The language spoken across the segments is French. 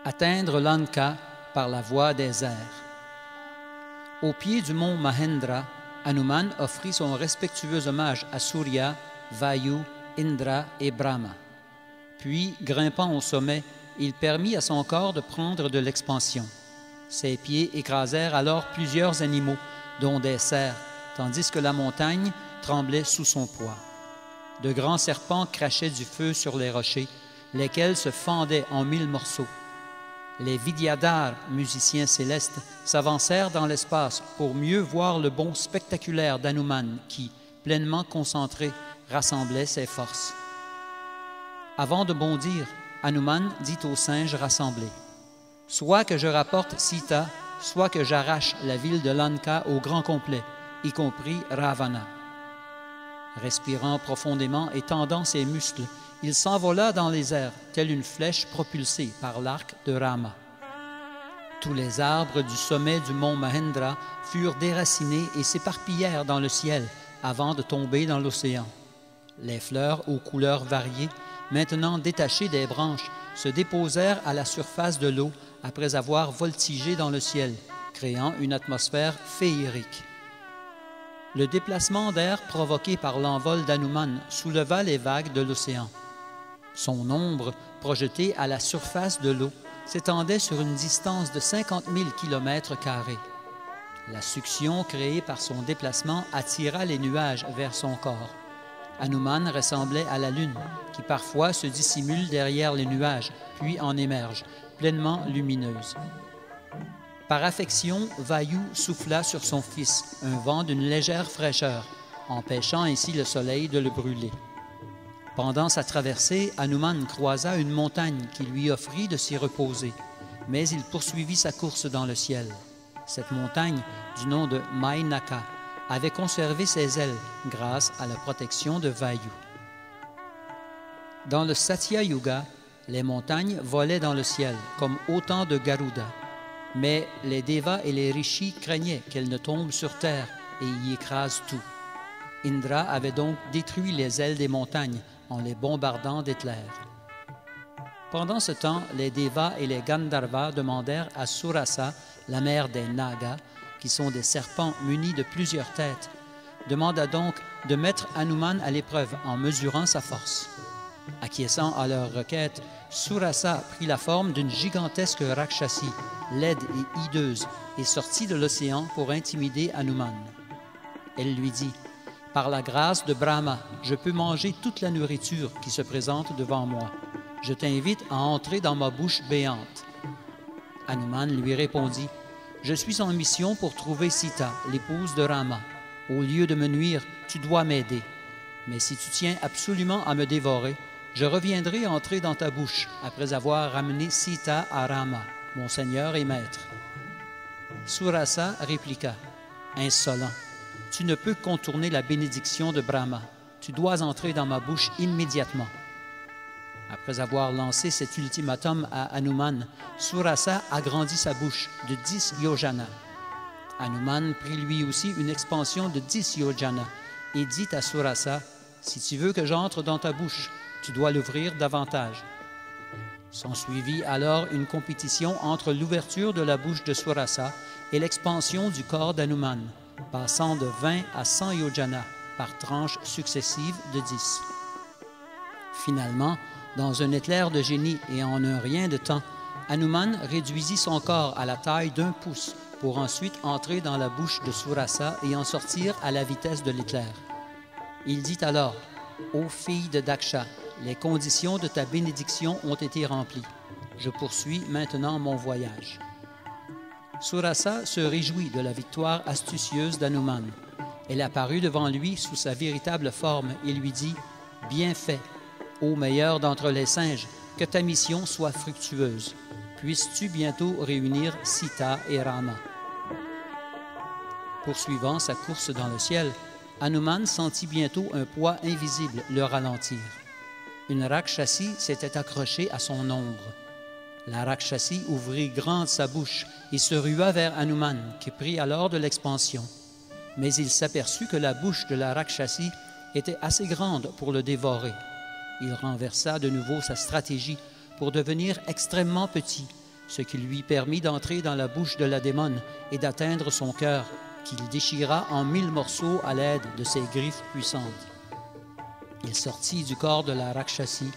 Atteindre Lanka par la voie des airs. Au pied du mont Mahendra, Hanuman offrit son respectueux hommage à Surya, Vayu, Indra et Brahma. Puis, grimpant au sommet, il permit à son corps de prendre de l'expansion. Ses pieds écrasèrent alors plusieurs animaux, dont des cerfs, tandis que la montagne tremblait sous son poids. De grands serpents crachaient du feu sur les rochers, lesquels se fendaient en 1000 morceaux. Les Vidyadhars, musiciens célestes, s'avancèrent dans l'espace pour mieux voir le bond spectaculaire d'Hanuman qui, pleinement concentré, rassemblait ses forces. Avant de bondir, Hanuman dit aux singes rassemblés, « Soit que je rapporte Sita, soit que j'arrache la ville de Lanka au grand complet, y compris Ravana. » Respirant profondément et tendant ses muscles, il s'envola dans les airs, telle une flèche propulsée par l'arc de Rama. Tous les arbres du sommet du mont Mahendra furent déracinés et s'éparpillèrent dans le ciel avant de tomber dans l'océan. Les fleurs aux couleurs variées, maintenant détachées des branches, se déposèrent à la surface de l'eau après avoir voltigé dans le ciel, créant une atmosphère féerique. Le déplacement d'air provoqué par l'envol d'Hanuman souleva les vagues de l'océan. Son ombre, projetée à la surface de l'eau, s'étendait sur une distance de 50 000 km². La succion créée par son déplacement attira les nuages vers son corps. Hanuman ressemblait à la lune, qui parfois se dissimule derrière les nuages, puis en émerge, pleinement lumineuse. Par affection, Vayu souffla sur son fils un vent d'une légère fraîcheur, empêchant ainsi le soleil de le brûler. Pendant sa traversée, Hanuman croisa une montagne qui lui offrit de s'y reposer, mais il poursuivit sa course dans le ciel. Cette montagne, du nom de Mainaka, avait conservé ses ailes grâce à la protection de Vayu. Dans le Satya Yuga, les montagnes volaient dans le ciel comme autant de Garuda, mais les Devas et les Rishis craignaient qu'elles ne tombent sur terre et y écrasent tout. Indra avait donc détruit les ailes des montagnes en les bombardant d'éclairs. Pendant ce temps, les Devas et les Gandharvas demandèrent à Surasa, la mère des Nagas, qui sont des serpents munis de plusieurs têtes, demanda donc de mettre Hanuman à l'épreuve en mesurant sa force. Acquiesçant à leur requête, Surasa prit la forme d'une gigantesque Rakshasi, laide et hideuse, et sortit de l'océan pour intimider Hanuman. Elle lui dit, « Par la grâce de Brahma, je peux manger toute la nourriture qui se présente devant moi. Je t'invite à entrer dans ma bouche béante. » Hanuman lui répondit, « Je suis en mission pour trouver Sita, l'épouse de Rama. Au lieu de me nuire, tu dois m'aider. Mais si tu tiens absolument à me dévorer, je reviendrai entrer dans ta bouche après avoir ramené Sita à Rama, mon seigneur et maître. » Surasa répliqua, « Insolent, tu ne peux contourner la bénédiction de Brahma. Tu dois entrer dans ma bouche immédiatement. » Après avoir lancé cet ultimatum à Hanuman, Surasa agrandit sa bouche de 10 yojana. Hanuman prit lui aussi une expansion de 10 yojana et dit à Surasa, « Si tu veux que j'entre dans ta bouche, tu dois l'ouvrir davantage. » S'ensuivit alors une compétition entre l'ouverture de la bouche de Surasa et l'expansion du corps d'Hanuman, passant de 20 à 100 yojana par tranches successives de 10. Finalement, dans un éclair de génie et en un rien de temps, Hanuman réduisit son corps à la taille d'1 pouce pour ensuite entrer dans la bouche de Surasa et en sortir à la vitesse de l'éclair. Il dit alors, « Ô fille de Daksha, les conditions de ta bénédiction ont été remplies. Je poursuis maintenant mon voyage. » Surasa se réjouit de la victoire astucieuse d'Hanuman. Elle apparut devant lui sous sa véritable forme et lui dit, « Bien fait, ô meilleur d'entre les singes, que ta mission soit fructueuse. Puisses-tu bientôt réunir Sita et Rama. » Poursuivant sa course dans le ciel, Hanuman sentit bientôt un poids invisible le ralentir. Une Rakshasi s'était accrochée à son ombre. La Rakshasi ouvrit grande sa bouche et se rua vers Hanuman, qui prit alors de l'expansion. Mais il s'aperçut que la bouche de la Rakshasi était assez grande pour le dévorer. Il renversa de nouveau sa stratégie pour devenir extrêmement petit, ce qui lui permit d'entrer dans la bouche de la démone et d'atteindre son cœur, qu'il déchira en 1000 morceaux à l'aide de ses griffes puissantes. Il sortit du corps de la Rakshasi,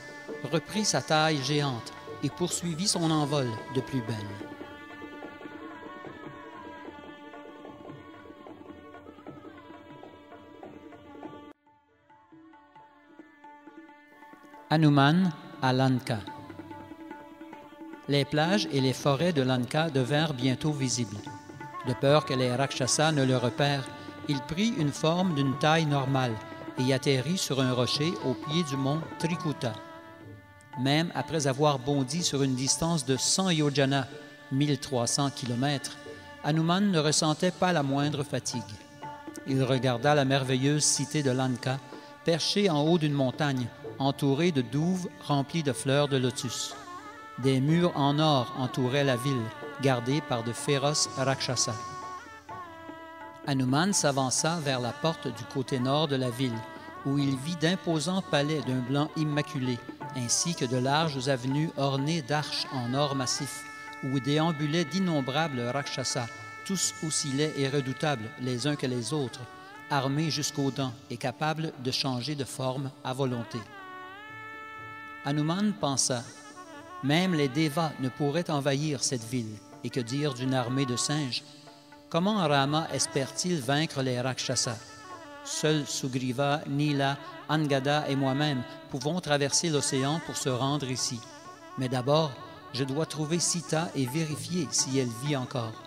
reprit sa taille géante et poursuivit son envol de plus belle. Hanuman à Lanka. Les plages et les forêts de Lanka devinrent bientôt visibles. De peur que les Rakshasas ne le repèrent, il prit une forme d'une taille normale et y atterrit sur un rocher au pied du mont Trikuta. Même après avoir bondi sur une distance de 100 yojana, 1300 km, Hanuman ne ressentait pas la moindre fatigue. Il regarda la merveilleuse cité de Lanka, perchée en haut d'une montagne, entourée de douves remplies de fleurs de lotus. Des murs en or entouraient la ville, gardée par de féroces Rakshasas. Hanuman s'avança vers la porte du côté nord de la ville, où il vit d'imposants palais d'un blanc immaculé, ainsi que de larges avenues ornées d'arches en or massif, où déambulaient d'innombrables Rakshasas, tous aussi laids et redoutables les uns que les autres, armés jusqu'aux dents et capables de changer de forme à volonté. Hanuman pensa, « Même les Devas ne pourraient envahir cette ville, et que dire d'une armée de singes? Comment Rama espère-t-il vaincre les Rakshasas? Seuls Sugriva, Nila, Angada et moi-même pouvons traverser l'océan pour se rendre ici. Mais d'abord, je dois trouver Sita et vérifier si elle vit encore.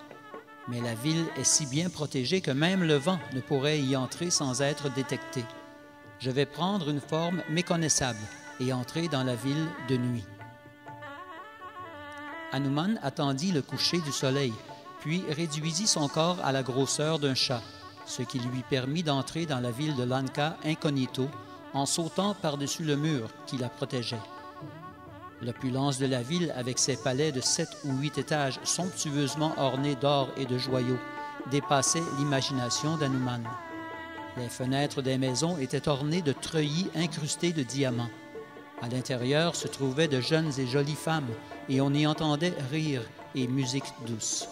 Mais la ville est si bien protégée que même le vent ne pourrait y entrer sans être détecté. Je vais prendre une forme méconnaissable et entrer dans la ville de nuit. » Hanuman attendit le coucher du soleil, puis réduisit son corps à la grosseur d'un chat, ce qui lui permit d'entrer dans la ville de Lanka incognito en sautant par-dessus le mur qui la protégeait. L'opulence de la ville, avec ses palais de 7 ou 8 étages somptueusement ornés d'or et de joyaux, dépassait l'imagination d'Hanuman. Les fenêtres des maisons étaient ornées de treillis incrustés de diamants. À l'intérieur se trouvaient de jeunes et jolies femmes, et on y entendait rire et musique douce.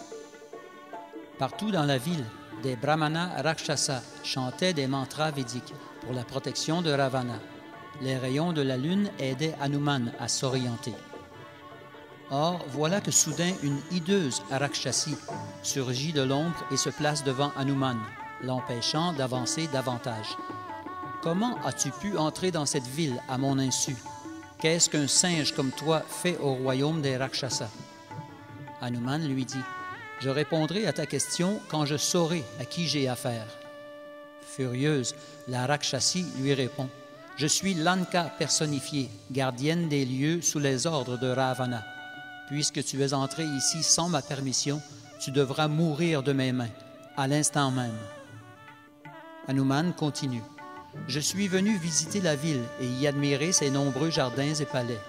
Partout dans la ville, des brahmanas rakshasas chantaient des mantras védiques pour la protection de Ravana. Les rayons de la lune aidaient Hanuman à s'orienter. Or, voilà que soudain une hideuse Rakshasi surgit de l'ombre et se place devant Hanuman, l'empêchant d'avancer davantage. « Comment as-tu pu entrer dans cette ville à mon insu? Qu'est-ce qu'un singe comme toi fait au royaume des Rakshasas? » Hanuman lui dit, « Je répondrai à ta question quand je saurai à qui j'ai affaire. » Furieuse, la Rakshasi lui répond, « Je suis Lanka personnifiée, gardienne des lieux sous les ordres de Ravana. Puisque tu es entré ici sans ma permission, tu devras mourir de mes mains, à l'instant même. » Hanuman continue, « Je suis venu visiter la ville et y admirer ses nombreux jardins et palais. »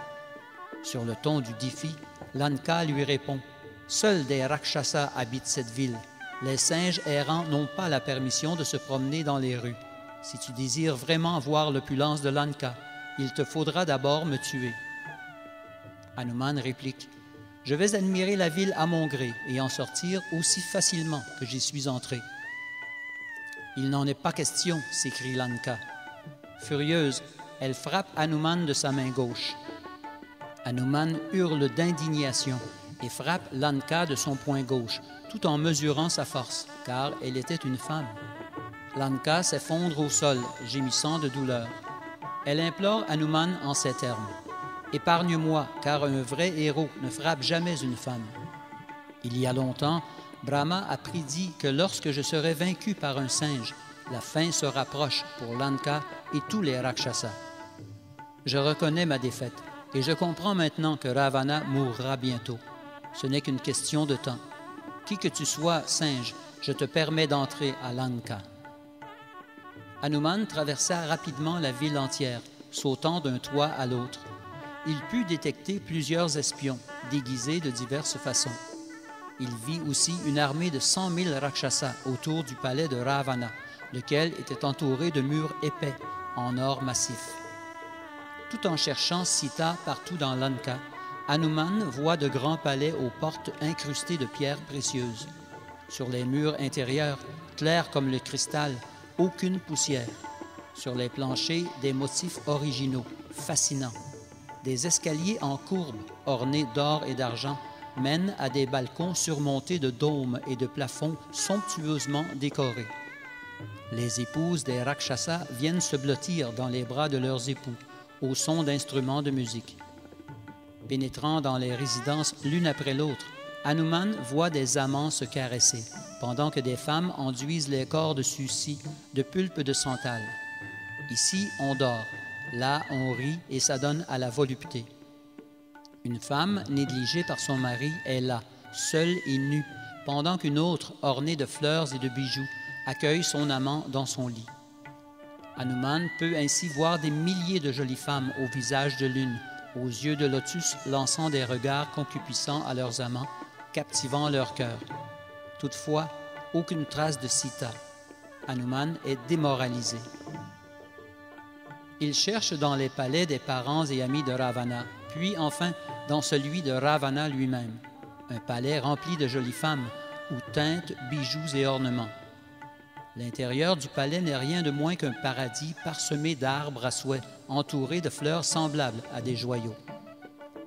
Sur le ton du défi, Lanka lui répond, « Seuls des Rakshasas habitent cette ville. Les singes errants n'ont pas la permission de se promener dans les rues. Si tu désires vraiment voir l'opulence de Lanka, il te faudra d'abord me tuer. » Hanuman réplique, « Je vais admirer la ville à mon gré et en sortir aussi facilement que j'y suis entré. » « Il n'en est pas question, » s'écrie Lanka. Furieuse, elle frappe Hanuman de sa main gauche. Hanuman hurle d'indignation et frappe Lanka de son poing gauche, tout en mesurant sa force, car elle était une femme. Lanka s'effondre au sol, gémissant de douleur. Elle implore Hanuman en ces termes, « Épargne-moi, car un vrai héros ne frappe jamais une femme. Il y a longtemps, Brahma a prédit que lorsque je serai vaincu par un singe, la fin se rapproche pour Lanka et tous les Rakshasas. Je reconnais ma défaite et je comprends maintenant que Ravana mourra bientôt. Ce n'est qu'une question de temps. Qui que tu sois, singe, je te permets d'entrer à Lanka. » Hanuman traversa rapidement la ville entière, sautant d'un toit à l'autre. Il put détecter plusieurs espions, déguisés de diverses façons. Il vit aussi une armée de 100 000 Rakshasas autour du palais de Ravana, lequel était entouré de murs épais, en or massif. Tout en cherchant Sita partout dans Lanka, Hanuman voit de grands palais aux portes incrustées de pierres précieuses. Sur les murs intérieurs, clairs comme le cristal, aucune poussière. Sur les planchers, des motifs originaux, fascinants. Des escaliers en courbe, ornés d'or et d'argent, mènent à des balcons surmontés de dômes et de plafonds somptueusement décorés. Les épouses des Rakshasas viennent se blottir dans les bras de leurs époux, au son d'instruments de musique. Pénétrant dans les résidences l'une après l'autre, Hanuman voit des amants se caresser, pendant que des femmes enduisent les corps de ceux-ci de pulpe de santal. Ici, on dort, là, on rit et s'adonne à la volupté. Une femme, négligée par son mari, est là, seule et nue, pendant qu'une autre, ornée de fleurs et de bijoux, accueille son amant dans son lit. Hanuman peut ainsi voir des milliers de jolies femmes au visage de lune, aux yeux de lotus lançant des regards concupiscents à leurs amants, captivant leur cœur. Toutefois, aucune trace de Sita. Hanuman est démoralisé. Il cherche dans les palais des parents et amis de Ravana, puis enfin dans celui de Ravana lui-même, un palais rempli de jolies femmes, où teintent, bijoux et ornements. L'intérieur du palais n'est rien de moins qu'un paradis parsemé d'arbres à souhait, entouré de fleurs semblables à des joyaux.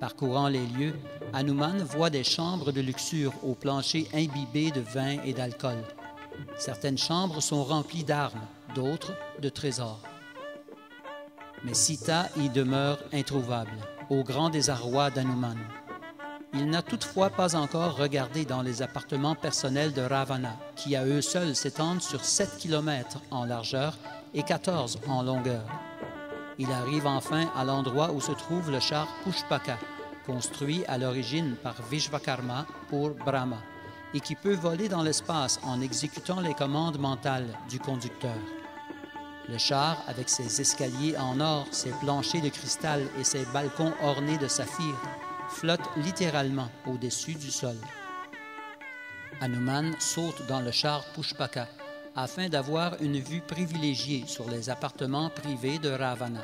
Parcourant les lieux, Hanuman voit des chambres de luxure aux planchers imbibés de vin et d'alcool. Certaines chambres sont remplies d'armes, d'autres de trésors. Mais Sita y demeure introuvable, au grand désarroi d'Hanuman. Il n'a toutefois pas encore regardé dans les appartements personnels de Ravana, qui à eux seuls s'étendent sur 7 kilomètres en largeur et 14 en longueur. Il arrive enfin à l'endroit où se trouve le char Pushpaka, construit à l'origine par Vishvakarma pour Brahma, et qui peut voler dans l'espace en exécutant les commandes mentales du conducteur. Le char, avec ses escaliers en or, ses planchers de cristal et ses balcons ornés de saphir, flotte littéralement au-dessus du sol. Hanuman saute dans le char Pushpaka afin d'avoir une vue privilégiée sur les appartements privés de Ravana.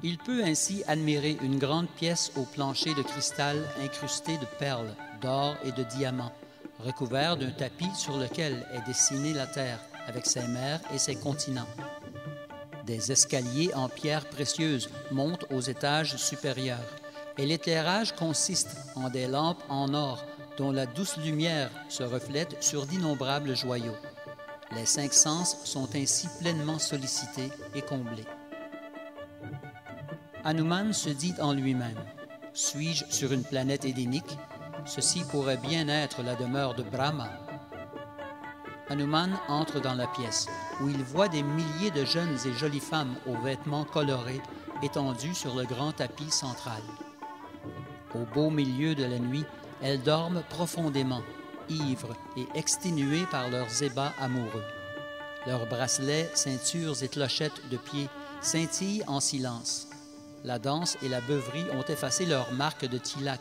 Il peut ainsi admirer une grande pièce au plancher de cristal incrusté de perles, d'or et de diamants, recouvert d'un tapis sur lequel est dessinée la terre avec ses mers et ses continents. Des escaliers en pierres précieuses montent aux étages supérieurs, et l'éclairage consiste en des lampes en or dont la douce lumière se reflète sur d'innombrables joyaux. Les 5 sens sont ainsi pleinement sollicités et comblés. Hanuman se dit en lui-même, « Suis-je sur une planète édénique? Ceci pourrait bien être la demeure de Brahma. » Hanuman entre dans la pièce, où il voit des milliers de jeunes et jolies femmes aux vêtements colorés étendues sur le grand tapis central. Au beau milieu de la nuit, elles dorment profondément, ivres et exténuées par leurs ébats amoureux. Leurs bracelets, ceintures et clochettes de pied scintillent en silence. La danse et la beuverie ont effacé leurs marques de tilak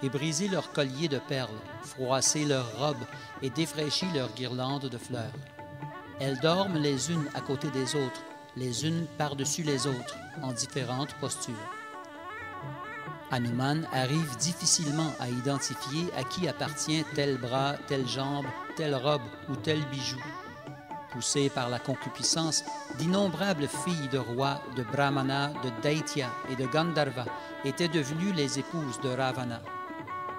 et brisé leurs colliers de perles, froissé leurs robes et défraîchi leurs guirlandes de fleurs. Elles dorment les unes à côté des autres, les unes par-dessus les autres, en différentes postures. Hanuman arrive difficilement à identifier à qui appartient tel bras, telle jambe, telle robe ou tel bijou. Poussées par la concupiscence, d'innombrables filles de rois, de Brahmana, de Daitya et de Gandharva étaient devenues les épouses de Ravana.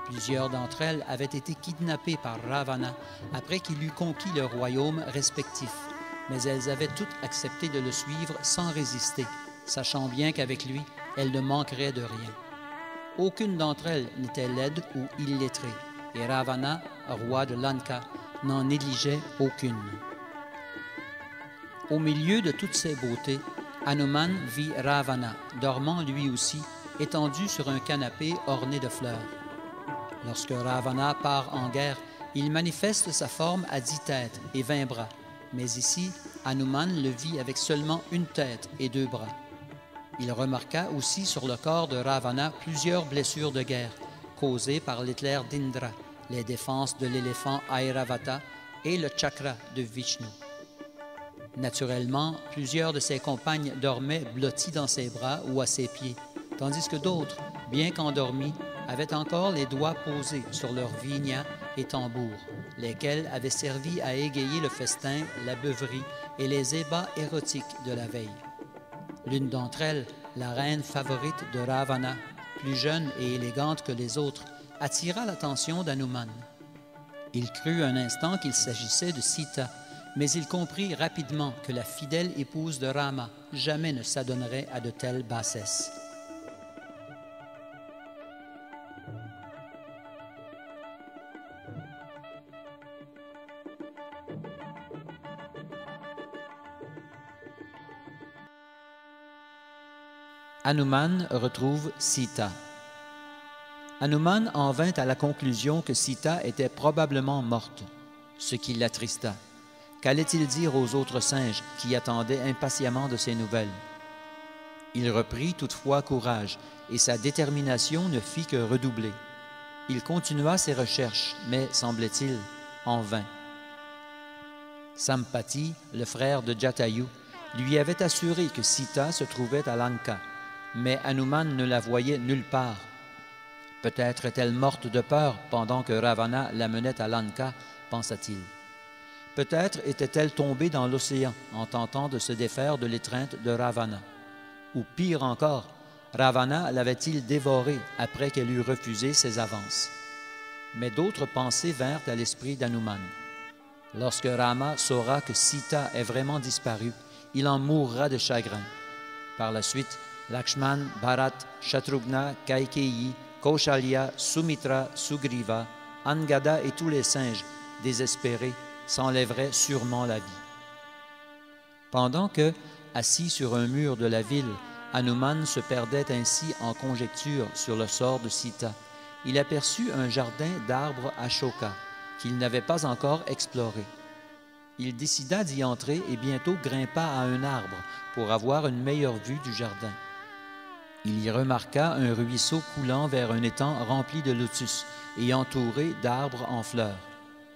Plusieurs d'entre elles avaient été kidnappées par Ravana après qu'il eut conquis leurs royaumes respectifs, mais elles avaient toutes accepté de le suivre sans résister, sachant bien qu'avec lui, elles ne manqueraient de rien. Aucune d'entre elles n'était laide ou illettrée, et Ravana, roi de Lanka, n'en négligeait aucune. Au milieu de toutes ces beautés, Hanuman vit Ravana, dormant lui aussi, étendu sur un canapé orné de fleurs. Lorsque Ravana part en guerre, il manifeste sa forme à 10 têtes et 20 bras, mais ici, Hanuman le vit avec seulement une tête et 2 bras. Il remarqua aussi sur le corps de Ravana plusieurs blessures de guerre, causées par l'éclair d'Indra, les défenses de l'éléphant Airavata et le chakra de Vishnu. Naturellement, plusieurs de ses compagnes dormaient blotties dans ses bras ou à ses pieds, tandis que d'autres, bien qu'endormis, avaient encore les doigts posés sur leurs vignas et tambours, lesquels avaient servi à égayer le festin, la beuverie et les ébats érotiques de la veille. L'une d'entre elles, la reine favorite de Ravana, plus jeune et élégante que les autres, attira l'attention d'Hanuman. Il crut un instant qu'il s'agissait de Sita, mais il comprit rapidement que la fidèle épouse de Rama jamais ne s'adonnerait à de telles bassesses. Hanuman retrouve Sita. Hanuman en vint à la conclusion que Sita était probablement morte, ce qui l'attrista. Qu'allait-il dire aux autres singes qui attendaient impatiemment de ses nouvelles? Il reprit toutefois courage, et sa détermination ne fit que redoubler. Il continua ses recherches, mais, semblait-il, en vain. Sampati, le frère de Jatayu, lui avait assuré que Sita se trouvait à Lanka, mais Hanuman ne la voyait nulle part. Peut-être est-elle morte de peur pendant que Ravana la menait à Lanka, pensa-t-il. Peut-être était-elle tombée dans l'océan en tentant de se défaire de l'étreinte de Ravana. Ou pire encore, Ravana l'avait-il dévorée après qu'elle eut refusé ses avances. Mais d'autres pensées vinrent à l'esprit d'Hanuman. Lorsque Rama saura que Sita est vraiment disparue, il en mourra de chagrin. Par la suite, Lakshman, Bharat, Shatrughna, Kaikeyi, Kaushalya, Sumitra, Sugriva, Angada et tous les singes, désespérés, s'enlèveraient sûrement la vie. Pendant que, assis sur un mur de la ville, Hanuman se perdait ainsi en conjectures sur le sort de Sita, il aperçut un jardin d'arbres Ashoka qu'il n'avait pas encore exploré. Il décida d'y entrer et bientôt grimpa à un arbre pour avoir une meilleure vue du jardin. Il y remarqua un ruisseau coulant vers un étang rempli de lotus et entouré d'arbres en fleurs,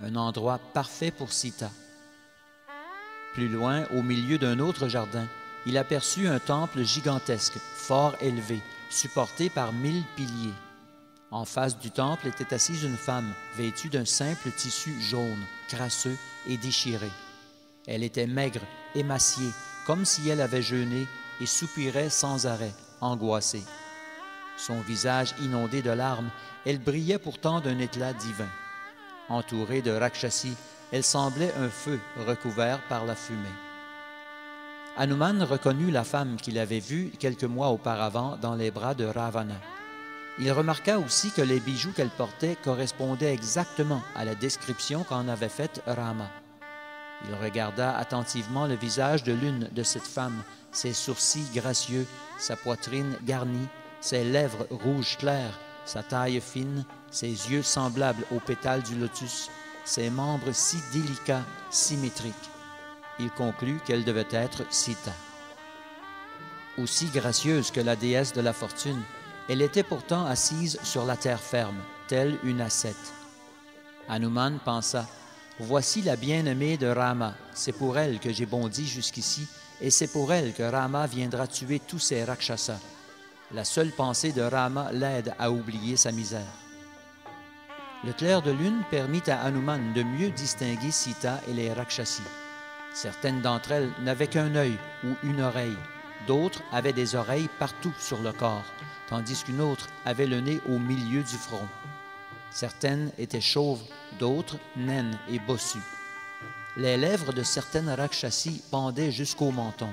un endroit parfait pour Sita. Plus loin, au milieu d'un autre jardin, il aperçut un temple gigantesque, fort élevé, supporté par 1000 piliers. En face du temple était assise une femme, vêtue d'un simple tissu jaune, crasseux et déchiré. Elle était maigre, émaciée, comme si elle avait jeûné, et soupirait sans arrêt, angoissée. Son visage inondé de larmes, elle brillait pourtant d'un éclat divin. Entourée de Rakshasi, elle semblait un feu recouvert par la fumée. Hanuman reconnut la femme qu'il avait vue quelques mois auparavant dans les bras de Ravana. Il remarqua aussi que les bijoux qu'elle portait correspondaient exactement à la description qu'en avait faite Rama. Il regarda attentivement le visage de l'une de cette femme, ses sourcils gracieux, sa poitrine garnie, ses lèvres rouges claires, sa taille fine, ses yeux semblables aux pétales du lotus, ses membres si délicats, symétriques. Il conclut qu'elle devait être Sita. Aussi gracieuse que la déesse de la fortune, elle était pourtant assise sur la terre ferme, telle une ascète. Hanuman pensa, « Voici la bien-aimée de Rama, c'est pour elle que j'ai bondi jusqu'ici, et c'est pour elle que Rama viendra tuer tous ces Rakshasas. La seule pensée de Rama l'aide à oublier sa misère. » Le clair de lune permit à Hanuman de mieux distinguer Sita et les Rakshasi. Certaines d'entre elles n'avaient qu'un œil ou une oreille, d'autres avaient des oreilles partout sur le corps, tandis qu'une autre avait le nez au milieu du front. Certaines étaient chauves, d'autres naines et bossues. Les lèvres de certaines Rakshasi pendaient jusqu'au menton.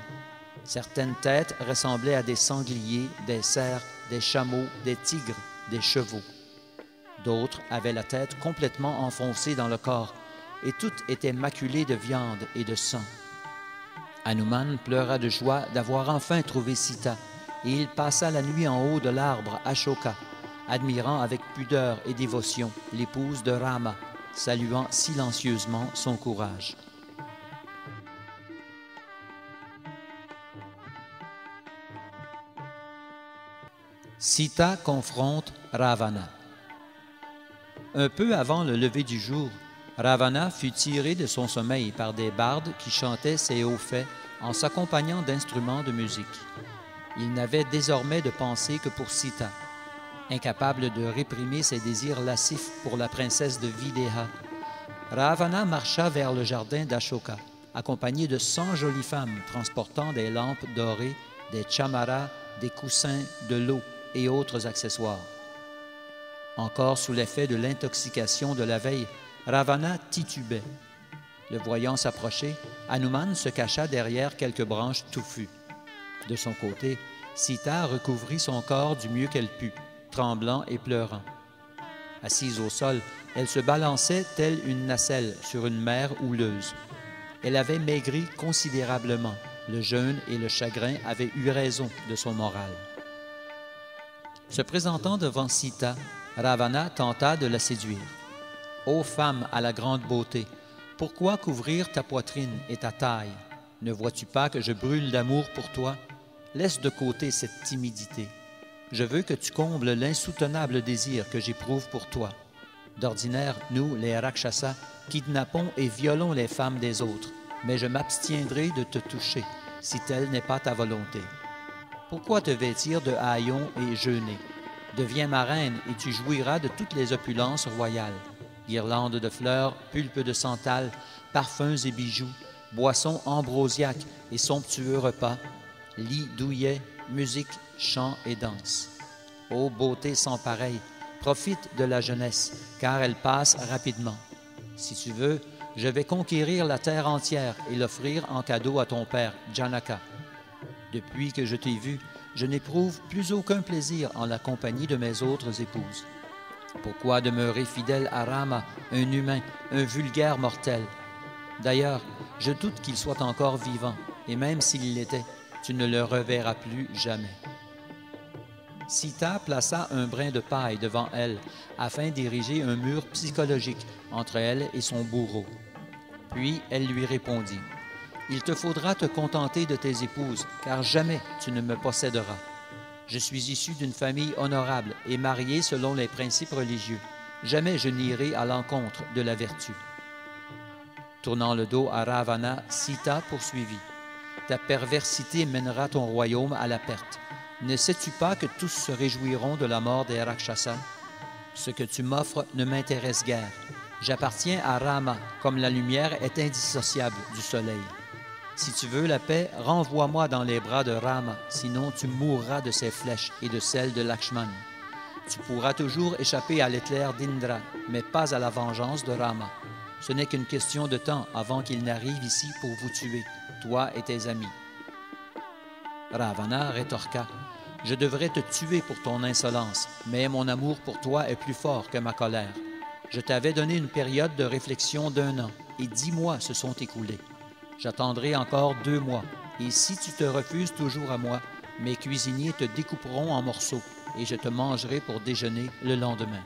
Certaines têtes ressemblaient à des sangliers, des cerfs, des chameaux, des tigres, des chevaux. D'autres avaient la tête complètement enfoncée dans le corps, et toutes étaient maculées de viande et de sang. Hanuman pleura de joie d'avoir enfin trouvé Sita, et il passa la nuit en haut de l'arbre Ashoka, admirant avec pudeur et dévotion l'épouse de Rama, saluant silencieusement son courage. Sita confronte Ravana. Un peu avant le lever du jour, Ravana fut tiré de son sommeil par des bardes qui chantaient ses hauts faits en s'accompagnant d'instruments de musique. Il n'avait désormais de pensée que pour Sita. Incapable de réprimer ses désirs lascifs pour la princesse de Videha, Ravana marcha vers le jardin d'Ashoka, accompagné de 100 jolies femmes transportant des lampes dorées, des chamaras, des coussins, de l'eau et autres accessoires. Encore sous l'effet de l'intoxication de la veille, Ravana titubait. Le voyant s'approcher, Hanuman se cacha derrière quelques branches touffues. De son côté, Sita recouvrit son corps du mieux qu'elle put, tremblant et pleurant. Assise au sol, elle se balançait telle une nacelle sur une mer houleuse. Elle avait maigri considérablement. Le jeûne et le chagrin avaient eu raison de son moral. Se présentant devant Sita, Ravana tenta de la séduire. « Ô femme à la grande beauté, pourquoi couvrir ta poitrine et ta taille? Ne vois-tu pas que je brûle d'amour pour toi? Laisse de côté cette timidité. Je veux que tu combles l'insoutenable désir que j'éprouve pour toi. D'ordinaire, nous, les Rakshasas, kidnappons et violons les femmes des autres, mais je m'abstiendrai de te toucher, si telle n'est pas ta volonté. Pourquoi te vêtir de haillons et jeûner? Deviens ma reine et tu jouiras de toutes les opulences royales. Guirlandes de fleurs, pulpes de santal, parfums et bijoux, boissons ambrosiaques et somptueux repas, lits douillets, musique, chants et danse. Ô beauté sans pareille, profite de la jeunesse, car elle passe rapidement. Si tu veux, je vais conquérir la terre entière et l'offrir en cadeau à ton père, Janaka. Depuis que je t'ai vu, je n'éprouve plus aucun plaisir en la compagnie de mes autres épouses. Pourquoi demeurer fidèle à Rama, un humain, un vulgaire mortel? D'ailleurs, je doute qu'il soit encore vivant, et même s'il l'était, tu ne le reverras plus jamais. » Sita plaça un brin de paille devant elle afin d'ériger un mur psychologique entre elle et son bourreau. Puis elle lui répondit: « Il te faudra te contenter de tes épouses, car jamais tu ne me posséderas. Je suis issue d'une famille honorable et mariée selon les principes religieux. Jamais je n'irai à l'encontre de la vertu. » Tournant le dos à Ravana, Sita poursuivit: « Ta perversité mènera ton royaume à la perte. Ne sais-tu pas que tous se réjouiront de la mort des Rakshasas? Ce que tu m'offres ne m'intéresse guère. J'appartiens à Rama, comme la lumière est indissociable du soleil. Si tu veux la paix, renvoie-moi dans les bras de Rama, sinon tu mourras de ses flèches et de celles de Lakshman. Tu pourras toujours échapper à l'éclair d'Indra, mais pas à la vengeance de Rama. Ce n'est qu'une question de temps avant qu'il n'arrive ici pour vous tuer, toi et tes amis. » Ravana rétorqua: « Je devrais te tuer pour ton insolence, mais mon amour pour toi est plus fort que ma colère. Je t'avais donné une période de réflexion d'1 an, et 10 mois se sont écoulés. J'attendrai encore 2 mois, et si tu te refuses toujours à moi, mes cuisiniers te découperont en morceaux, et je te mangerai pour déjeuner le lendemain. »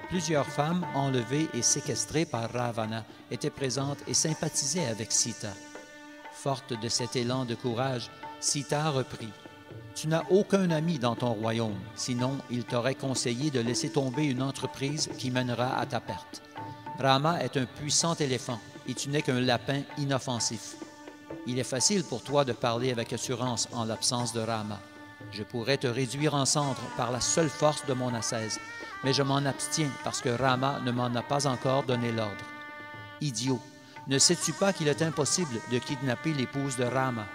Plusieurs femmes enlevées et séquestrées par Ravana étaient présentes et sympathisaient avec Sita. Forte de cet élan de courage, Sita reprit: « Tu n'as aucun ami dans ton royaume, sinon il t'aurait conseillé de laisser tomber une entreprise qui mènera à ta perte. Rama est un puissant éléphant et tu n'es qu'un lapin inoffensif. Il est facile pour toi de parler avec assurance en l'absence de Rama. Je pourrais te réduire en cendres par la seule force de mon ascèse, mais je m'en abstiens parce que Rama ne m'en a pas encore donné l'ordre. Idiot! Ne sais-tu pas qu'il est impossible de kidnapper l'épouse de Rama?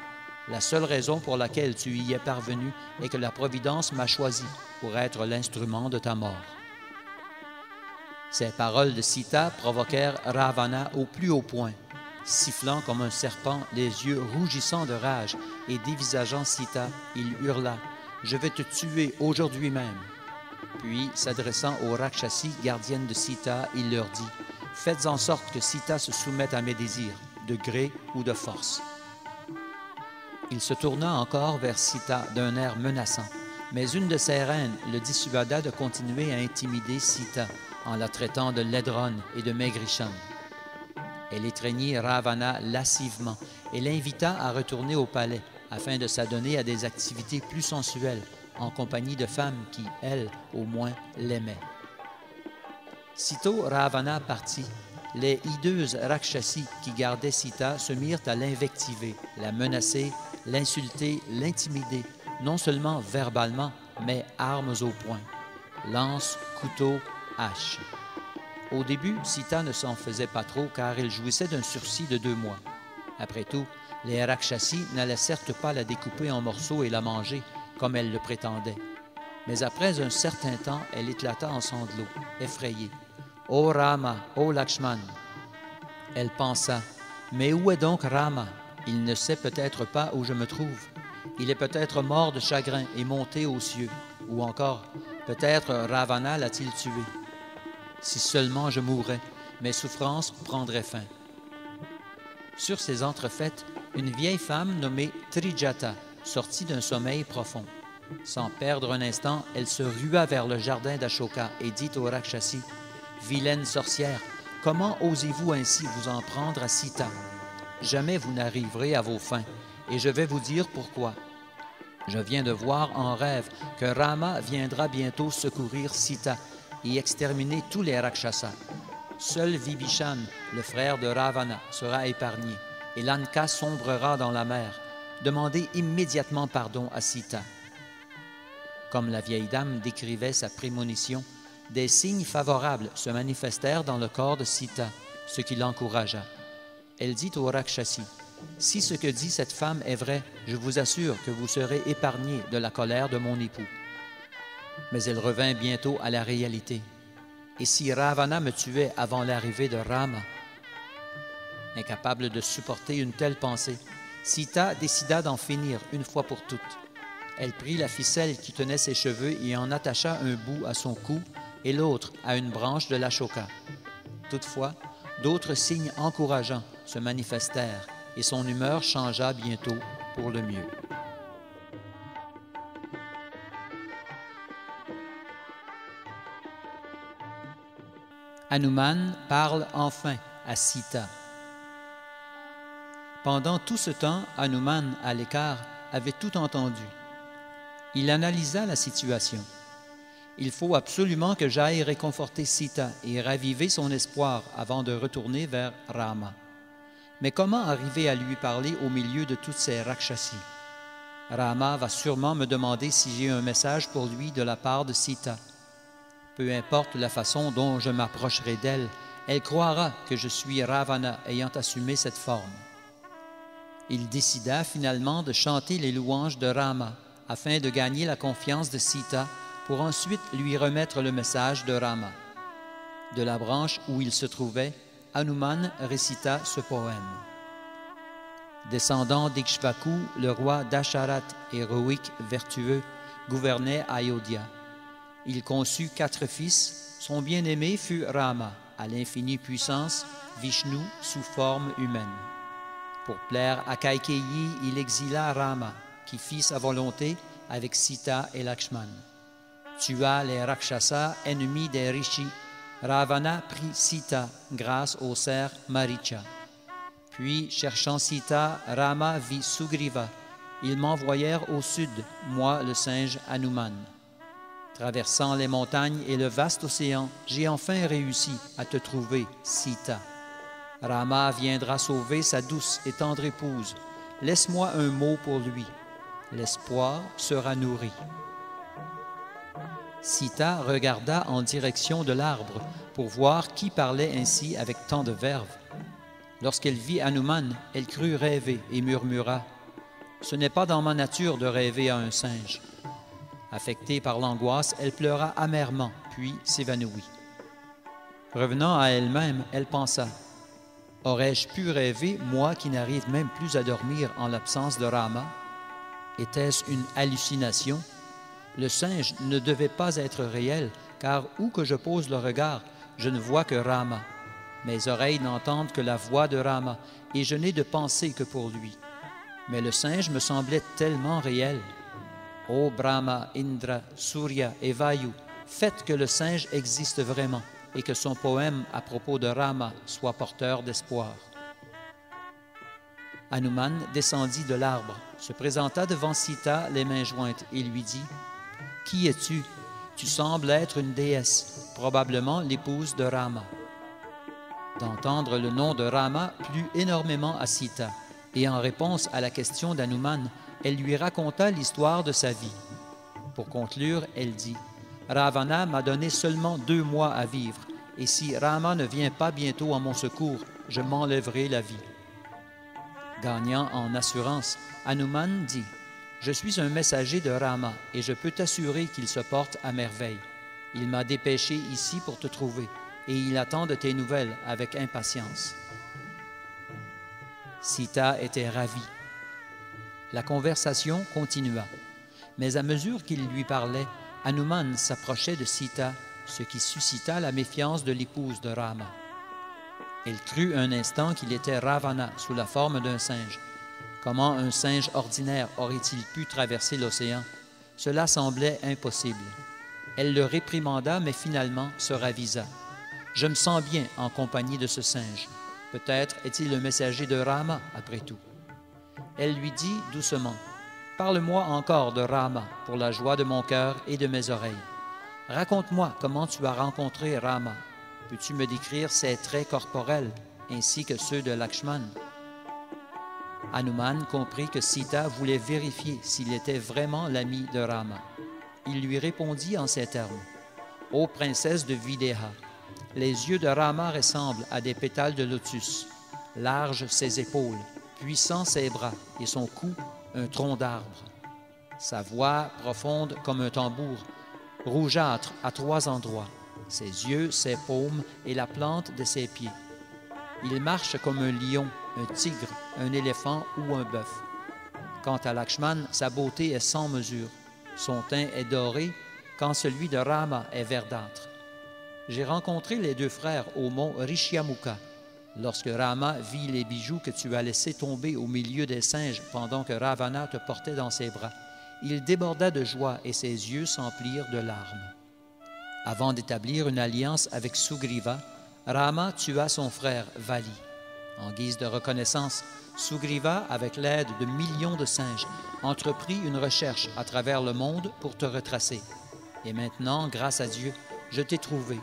La seule raison pour laquelle tu y es parvenu est que la Providence m'a choisi pour être l'instrument de ta mort. » Ces paroles de Sita provoquèrent Ravana au plus haut point. Sifflant comme un serpent, les yeux rougissants de rage et dévisageant Sita, il hurla: « Je vais te tuer aujourd'hui même. » Puis, s'adressant aux Rakshasi, gardiennes de Sita, il leur dit: « Faites en sorte que Sita se soumette à mes désirs, de gré ou de force. » Il se tourna encore vers Sita d'un air menaçant, mais une de ses reines le dissuada de continuer à intimider Sita en la traitant de laidronne et de maigrichonne. Elle étreignit Ravana lascivement et l'invita à retourner au palais afin de s'adonner à des activités plus sensuelles en compagnie de femmes qui, elles, au moins, l'aimaient. Sitôt Ravana partit, les hideuses Rakshasi qui gardaient Sita se mirent à l'invectiver, la menacer l'insulter, l'intimider, non seulement verbalement, mais armes au poing, lance, couteau, hache. Au début, Sita ne s'en faisait pas trop car il jouissait d'un sursis de 2 mois. Après tout, les Rakshasi n'allaient certes pas la découper en morceaux et la manger, comme elle le prétendait. Mais après un certain temps, elle éclata en sanglots, effrayée. « Ô Rama, ô Lakshman !» Elle pensa, « Mais où est donc Rama? Il ne sait peut-être pas où je me trouve. Il est peut-être mort de chagrin et monté aux cieux. Ou encore, peut-être Ravana l'a-t-il tué. Si seulement je mourrais, mes souffrances prendraient fin. » Sur ces entrefaites, une vieille femme nommée Trijata sortit d'un sommeil profond. Sans perdre un instant, elle se rua vers le jardin d'Ashoka et dit au Rakshasi, « Vilaine sorcière, comment osez-vous ainsi vous en prendre à Sita? Jamais vous n'arriverez à vos fins, et je vais vous dire pourquoi. Je viens de voir en rêve que Rama viendra bientôt secourir Sita et exterminer tous les Rakshasas. Seul Vibhishan, le frère de Ravana, sera épargné, et Lanka sombrera dans la mer. Demandez immédiatement pardon à Sita. » Comme la vieille dame décrivait sa prémonition, des signes favorables se manifestèrent dans le corps de Sita, ce qui l'encouragea. Elle dit au Rakshasi, « Si ce que dit cette femme est vrai, je vous assure que vous serez épargné de la colère de mon époux. » Mais elle revint bientôt à la réalité. « Et si Ravana me tuait avant l'arrivée de Rama? » Incapable de supporter une telle pensée, Sita décida d'en finir une fois pour toutes. Elle prit la ficelle qui tenait ses cheveux et en attacha un bout à son cou et l'autre à une branche de l'ashoka. Toutefois, d'autres signes encourageants se manifestèrent et son humeur changea bientôt pour le mieux. Hanuman parle enfin à Sita. Pendant tout ce temps, Hanuman, à l'écart, avait tout entendu. Il analysa la situation. Il faut absolument que j'aille réconforter Sita et raviver son espoir avant de retourner vers Rama. Mais comment arriver à lui parler au milieu de toutes ces Rakshasi? Rama va sûrement me demander si j'ai un message pour lui de la part de Sita. Peu importe la façon dont je m'approcherai d'elle, elle croira que je suis Ravana ayant assumé cette forme. Il décida finalement de chanter les louanges de Rama afin de gagner la confiance de Sita pour ensuite lui remettre le message de Rama. De la branche où il se trouvait, Hanuman récita ce poème. Descendant d'Ikshvaku, le roi Dasharat, héroïque, vertueux, gouvernait Ayodhya. Il conçut 4 fils, son bien-aimé fut Rama, à l'infinie puissance, Vishnu sous forme humaine. Pour plaire à Kaikeyi, il exila Rama, qui fit sa volonté avec Sita et Lakshman. Tua les Rakshasas, ennemis des Rishis. Ravana prit Sita grâce au cerf Maricha. Puis, cherchant Sita, Rama vit Sugriva. Ils m'envoyèrent au sud, moi le singe Hanuman. Traversant les montagnes et le vaste océan, j'ai enfin réussi à te trouver, Sita. Rama viendra sauver sa douce et tendre épouse. Laisse-moi un mot pour lui. L'espoir sera nourri. Sita regarda en direction de l'arbre pour voir qui parlait ainsi avec tant de verve. Lorsqu'elle vit Hanuman, elle crut rêver et murmura « Ce n'est pas dans ma nature de rêver à un singe. » Affectée par l'angoisse, elle pleura amèrement, puis s'évanouit. Revenant à elle-même, elle pensa « Aurais-je pu rêver, moi qui n'arrive même plus à dormir en l'absence de Rama? Était-ce une hallucination? Le singe ne devait pas être réel, car où que je pose le regard, je ne vois que Rama. Mes oreilles n'entendent que la voix de Rama, et je n'ai de pensée que pour lui. Mais le singe me semblait tellement réel. Ô Brahma, Indra, Surya et Vayu, faites que le singe existe vraiment et que son poème à propos de Rama soit porteur d'espoir. » Hanuman descendit de l'arbre, se présenta devant Sita les mains jointes et lui dit « Qui es-tu? Tu sembles être une déesse, probablement l'épouse de Rama. » D'entendre le nom de Rama plut énormément à Sita. Et en réponse à la question d'Hanuman, elle lui raconta l'histoire de sa vie. Pour conclure, elle dit, « Ravana m'a donné seulement 2 mois à vivre, et si Rama ne vient pas bientôt en mon secours, je m'enlèverai la vie. » Gagnant en assurance, Hanuman dit, « Je suis un messager de Rama, et je peux t'assurer qu'il se porte à merveille. Il m'a dépêché ici pour te trouver, et il attend de tes nouvelles avec impatience. » Sita était ravie. La conversation continua, mais à mesure qu'il lui parlait, Hanuman s'approchait de Sita, ce qui suscita la méfiance de l'épouse de Rama. Elle crut un instant qu'il était Ravana sous la forme d'un singe. Comment un singe ordinaire aurait-il pu traverser l'océan? Cela semblait impossible. Elle le réprimanda, mais finalement se ravisa. « Je me sens bien en compagnie de ce singe. Peut-être est-il le messager de Rama, après tout. » Elle lui dit doucement, « Parle-moi encore de Rama pour la joie de mon cœur et de mes oreilles. Raconte-moi comment tu as rencontré Rama. Peux-tu me décrire ses traits corporels ainsi que ceux de Lakshman? » Hanuman comprit que Sita voulait vérifier s'il était vraiment l'ami de Rama. Il lui répondit en ces termes, « Ô princesse de Videha, les yeux de Rama ressemblent à des pétales de lotus, larges ses épaules, puissants ses bras et son cou un tronc d'arbre. Sa voix profonde comme un tambour, rougeâtre à 3 endroits, ses yeux, ses paumes et la plante de ses pieds. Il marche comme un lion, un tigre, un éléphant ou un bœuf. Quant à Lakshman, sa beauté est sans mesure. Son teint est doré, quand celui de Rama est verdâtre. J'ai rencontré les 2 frères au mont Rishyamukha, lorsque Rama vit les bijoux que tu as laissés tomber au milieu des singes pendant que Ravana te portait dans ses bras. Il déborda de joie et ses yeux s'emplirent de larmes. Avant d'établir une alliance avec Sugriva, Rama tua son frère Vali. En guise de reconnaissance, Sugriva, avec l'aide de millions de singes, entreprit une recherche à travers le monde pour te retracer. Et maintenant, grâce à Dieu, je t'ai trouvé.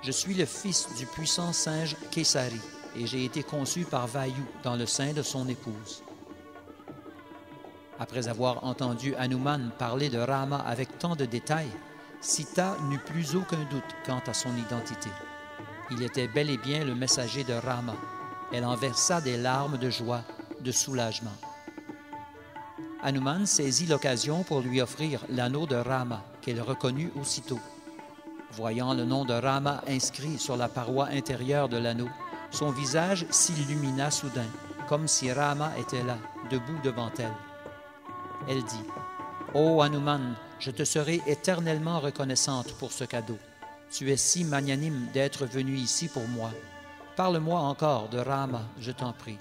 Je suis le fils du puissant singe Kesari et j'ai été conçu par Vayu dans le sein de son épouse. » Après avoir entendu Hanuman parler de Rama avec tant de détails, Sita n'eut plus aucun doute quant à son identité. Il était bel et bien le messager de Rama. Elle en versa des larmes de joie, de soulagement. Hanuman saisit l'occasion pour lui offrir l'anneau de Rama, qu'elle reconnut aussitôt. Voyant le nom de Rama inscrit sur la paroi intérieure de l'anneau, son visage s'illumina soudain, comme si Rama était là, debout devant elle. Elle dit, « Ô Hanuman, je te serai éternellement reconnaissante pour ce cadeau. Tu es si magnanime d'être venu ici pour moi. Parle-moi encore de Rama, je t'en prie. »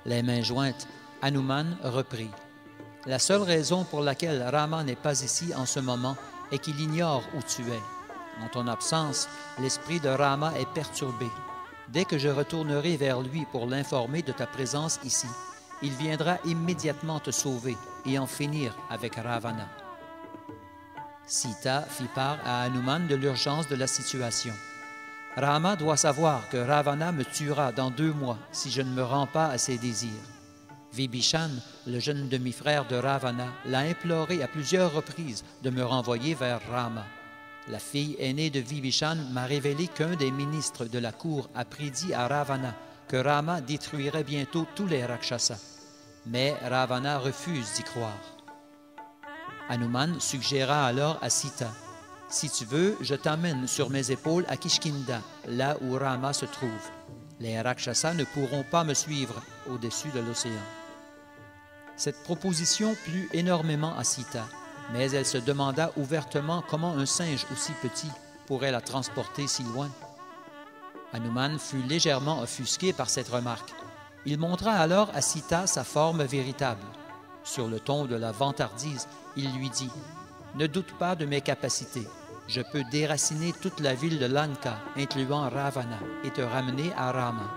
Les mains jointes, Hanuman reprit, « La seule raison pour laquelle Rama n'est pas ici en ce moment est qu'il ignore où tu es. En ton absence, l'esprit de Rama est perturbé. Dès que je retournerai vers lui pour l'informer de ta présence ici, il viendra immédiatement te sauver et en finir avec Ravana. » Sita fit part à Hanuman de l'urgence de la situation. « Rama doit savoir que Ravana me tuera dans 2 mois si je ne me rends pas à ses désirs. Vibhishan, le jeune demi-frère de Ravana, l'a imploré à plusieurs reprises de me renvoyer vers Rama. La fille aînée de Vibhishan m'a révélé qu'un des ministres de la cour a prédit à Ravana que Rama détruirait bientôt tous les Rakshasas. Mais Ravana refuse d'y croire. Hanuman suggéra alors à Sita, « Si tu veux, je t'amène sur mes épaules à Kishkinda, là où Rama se trouve. Les Rakshasas ne pourront pas me suivre au-dessus de l'océan. » Cette proposition plut énormément à Sita, mais elle se demanda ouvertement comment un singe aussi petit pourrait la transporter si loin. Hanuman fut légèrement offusqué par cette remarque. Il montra alors à Sita sa forme véritable. Sur le ton de la vantardise, il lui dit, « Ne doute pas de mes capacités. Je peux déraciner toute la ville de Lanka, incluant Ravana, et te ramener à Rama. »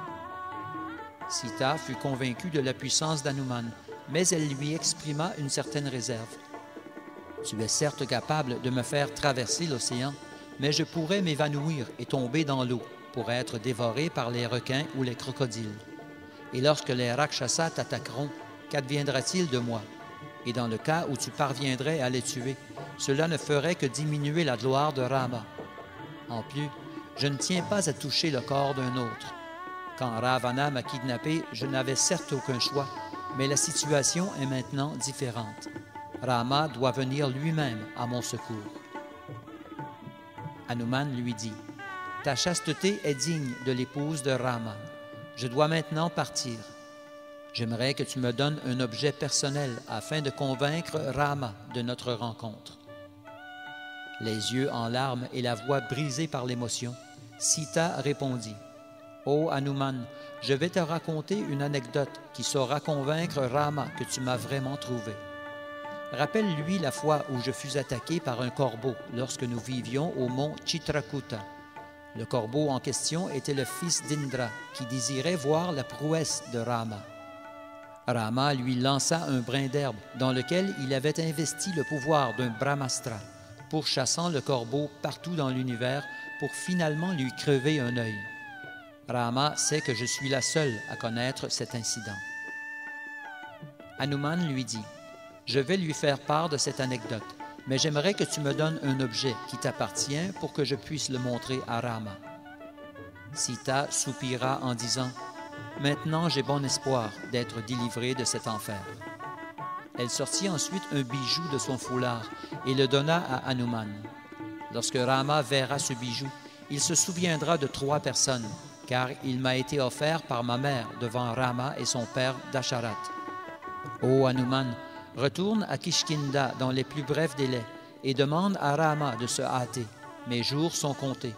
Sita fut convaincue de la puissance d'Hanuman, mais elle lui exprima une certaine réserve. « Tu es certes capable de me faire traverser l'océan, mais je pourrais m'évanouir et tomber dans l'eau pour être dévoré par les requins ou les crocodiles. Et lorsque les Rakshasas t'attaqueront, qu'adviendra-t-il de moi? Et dans le cas où tu parviendrais à les tuer, cela ne ferait que diminuer la gloire de Rama. En plus, je ne tiens pas à toucher le corps d'un autre. Quand Ravana m'a kidnappé, je n'avais certes aucun choix, mais la situation est maintenant différente. Rama doit venir lui-même à mon secours. Hanuman lui dit, « Ta chasteté est digne de l'épouse de Rama. Je dois maintenant partir. J'aimerais que tu me donnes un objet personnel afin de convaincre Rama de notre rencontre. » Les yeux en larmes et la voix brisée par l'émotion, Sita répondit, « Ô Hanuman, je vais te raconter une anecdote qui saura convaincre Rama que tu m'as vraiment trouvé. Rappelle-lui la fois où je fus attaqué par un corbeau lorsque nous vivions au mont Chitrakuta. Le corbeau en question était le fils d'Indra qui désirait voir la prouesse de Rama. Rama lui lança un brin d'herbe dans lequel il avait investi le pouvoir d'un brahmastra, pourchassant le corbeau partout dans l'univers pour finalement lui crever un œil. Rama sait que je suis la seule à connaître cet incident. Hanuman lui dit, « Je vais lui faire part de cette anecdote, mais j'aimerais que tu me donnes un objet qui t'appartient pour que je puisse le montrer à Rama. » Sita soupira en disant, « Maintenant j'ai bon espoir d'être délivrée de cet enfer. » Elle sortit ensuite un bijou de son foulard et le donna à Hanuman. Lorsque Rama verra ce bijou, il se souviendra de 3 personnes, car il m'a été offert par ma mère devant Rama et son père Dasharat. Ô Hanuman, retourne à Kishkinda dans les plus brefs délais et demande à Rama de se hâter. Mes jours sont comptés.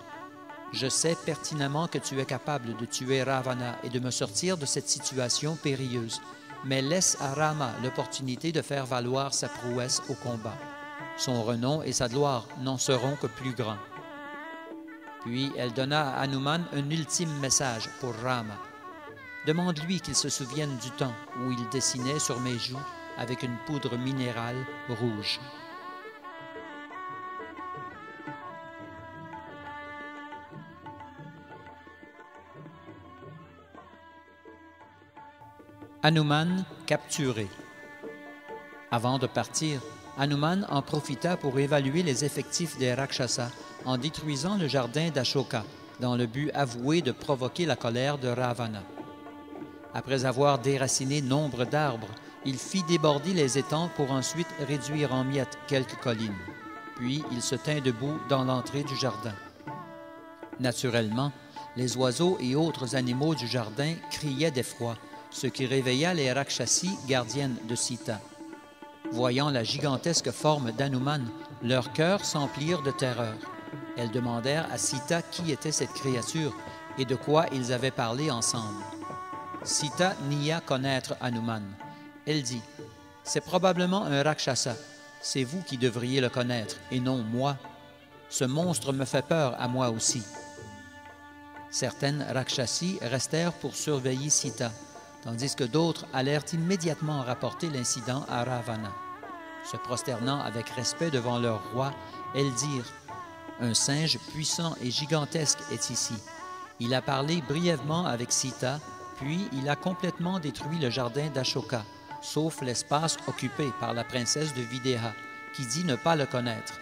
Je sais pertinemment que tu es capable de tuer Ravana et de me sortir de cette situation périlleuse, mais laisse à Rama l'opportunité de faire valoir sa prouesse au combat. Son renom et sa gloire n'en seront que plus grands. Puis elle donna à Hanuman un ultime message pour Rama. Demande-lui qu'il se souvienne du temps où il dessinait sur mes joues avec une poudre minérale rouge. Hanuman capturé. Avant de partir, Hanuman en profita pour évaluer les effectifs des Rakshasas en détruisant le jardin d'Ashoka dans le but avoué de provoquer la colère de Ravana. Après avoir déraciné nombre d'arbres, il fit déborder les étangs pour ensuite réduire en miettes quelques collines. Puis il se tint debout dans l'entrée du jardin. Naturellement, les oiseaux et autres animaux du jardin criaient d'effroi, ce qui réveilla les Rakshasi gardiennes de Sita. Voyant la gigantesque forme d'Hanuman, leurs cœurs s'emplirent de terreur. Elles demandèrent à Sita qui était cette créature et de quoi ils avaient parlé ensemble. Sita nia connaître Hanuman. Elle dit, « C'est probablement un Rakshasa. C'est vous qui devriez le connaître, et non moi. Ce monstre me fait peur à moi aussi. » Certaines Rakshasi restèrent pour surveiller Sita, tandis que d'autres allèrent immédiatement rapporter l'incident à Ravana. Se prosternant avec respect devant leur roi, elles dirent, « Un singe puissant et gigantesque est ici. Il a parlé brièvement avec Sita, puis il a complètement détruit le jardin d'Ashoka, sauf l'espace occupé par la princesse de Videha, qui dit ne pas le connaître. »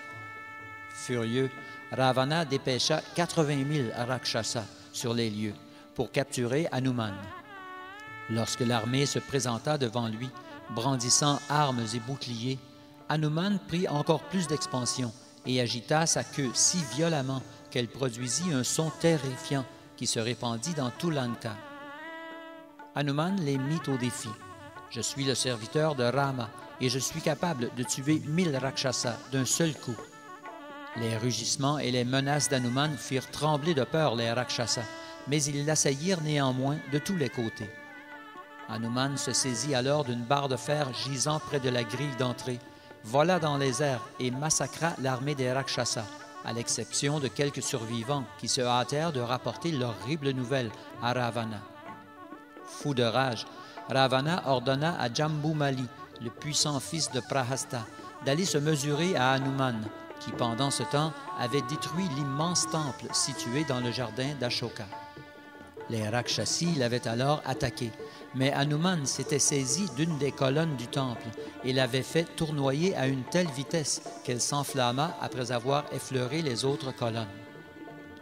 Furieux, Ravana dépêcha 80 000 Rakshasas sur les lieux pour capturer Hanuman. Lorsque l'armée se présenta devant lui, brandissant armes et boucliers, Hanuman prit encore plus d'expansion et agita sa queue si violemment qu'elle produisit un son terrifiant qui se répandit dans tout Lanka. Hanuman les mit au défi. « Je suis le serviteur de Rama et je suis capable de tuer 1000 Rakshasas d'un seul coup. » Les rugissements et les menaces d'Hanuman firent trembler de peur les Rakshasas, mais ils l'assaillirent néanmoins de tous les côtés. Hanuman se saisit alors d'une barre de fer gisant près de la grille d'entrée, vola dans les airs et massacra l'armée des Rakshasas, à l'exception de quelques survivants qui se hâtèrent de rapporter l'horrible nouvelle à Ravana. Fou de rage, Ravana ordonna à Jambumali, le puissant fils de Prahasta, d'aller se mesurer à Hanuman, qui pendant ce temps avait détruit l'immense temple situé dans le jardin d'Ashoka. Les Rakshasi l'avaient alors attaqué, Mais Hanuman s'était saisi d'une des colonnes du temple et l'avait fait tournoyer à une telle vitesse qu'elle s'enflamma après avoir effleuré les autres colonnes.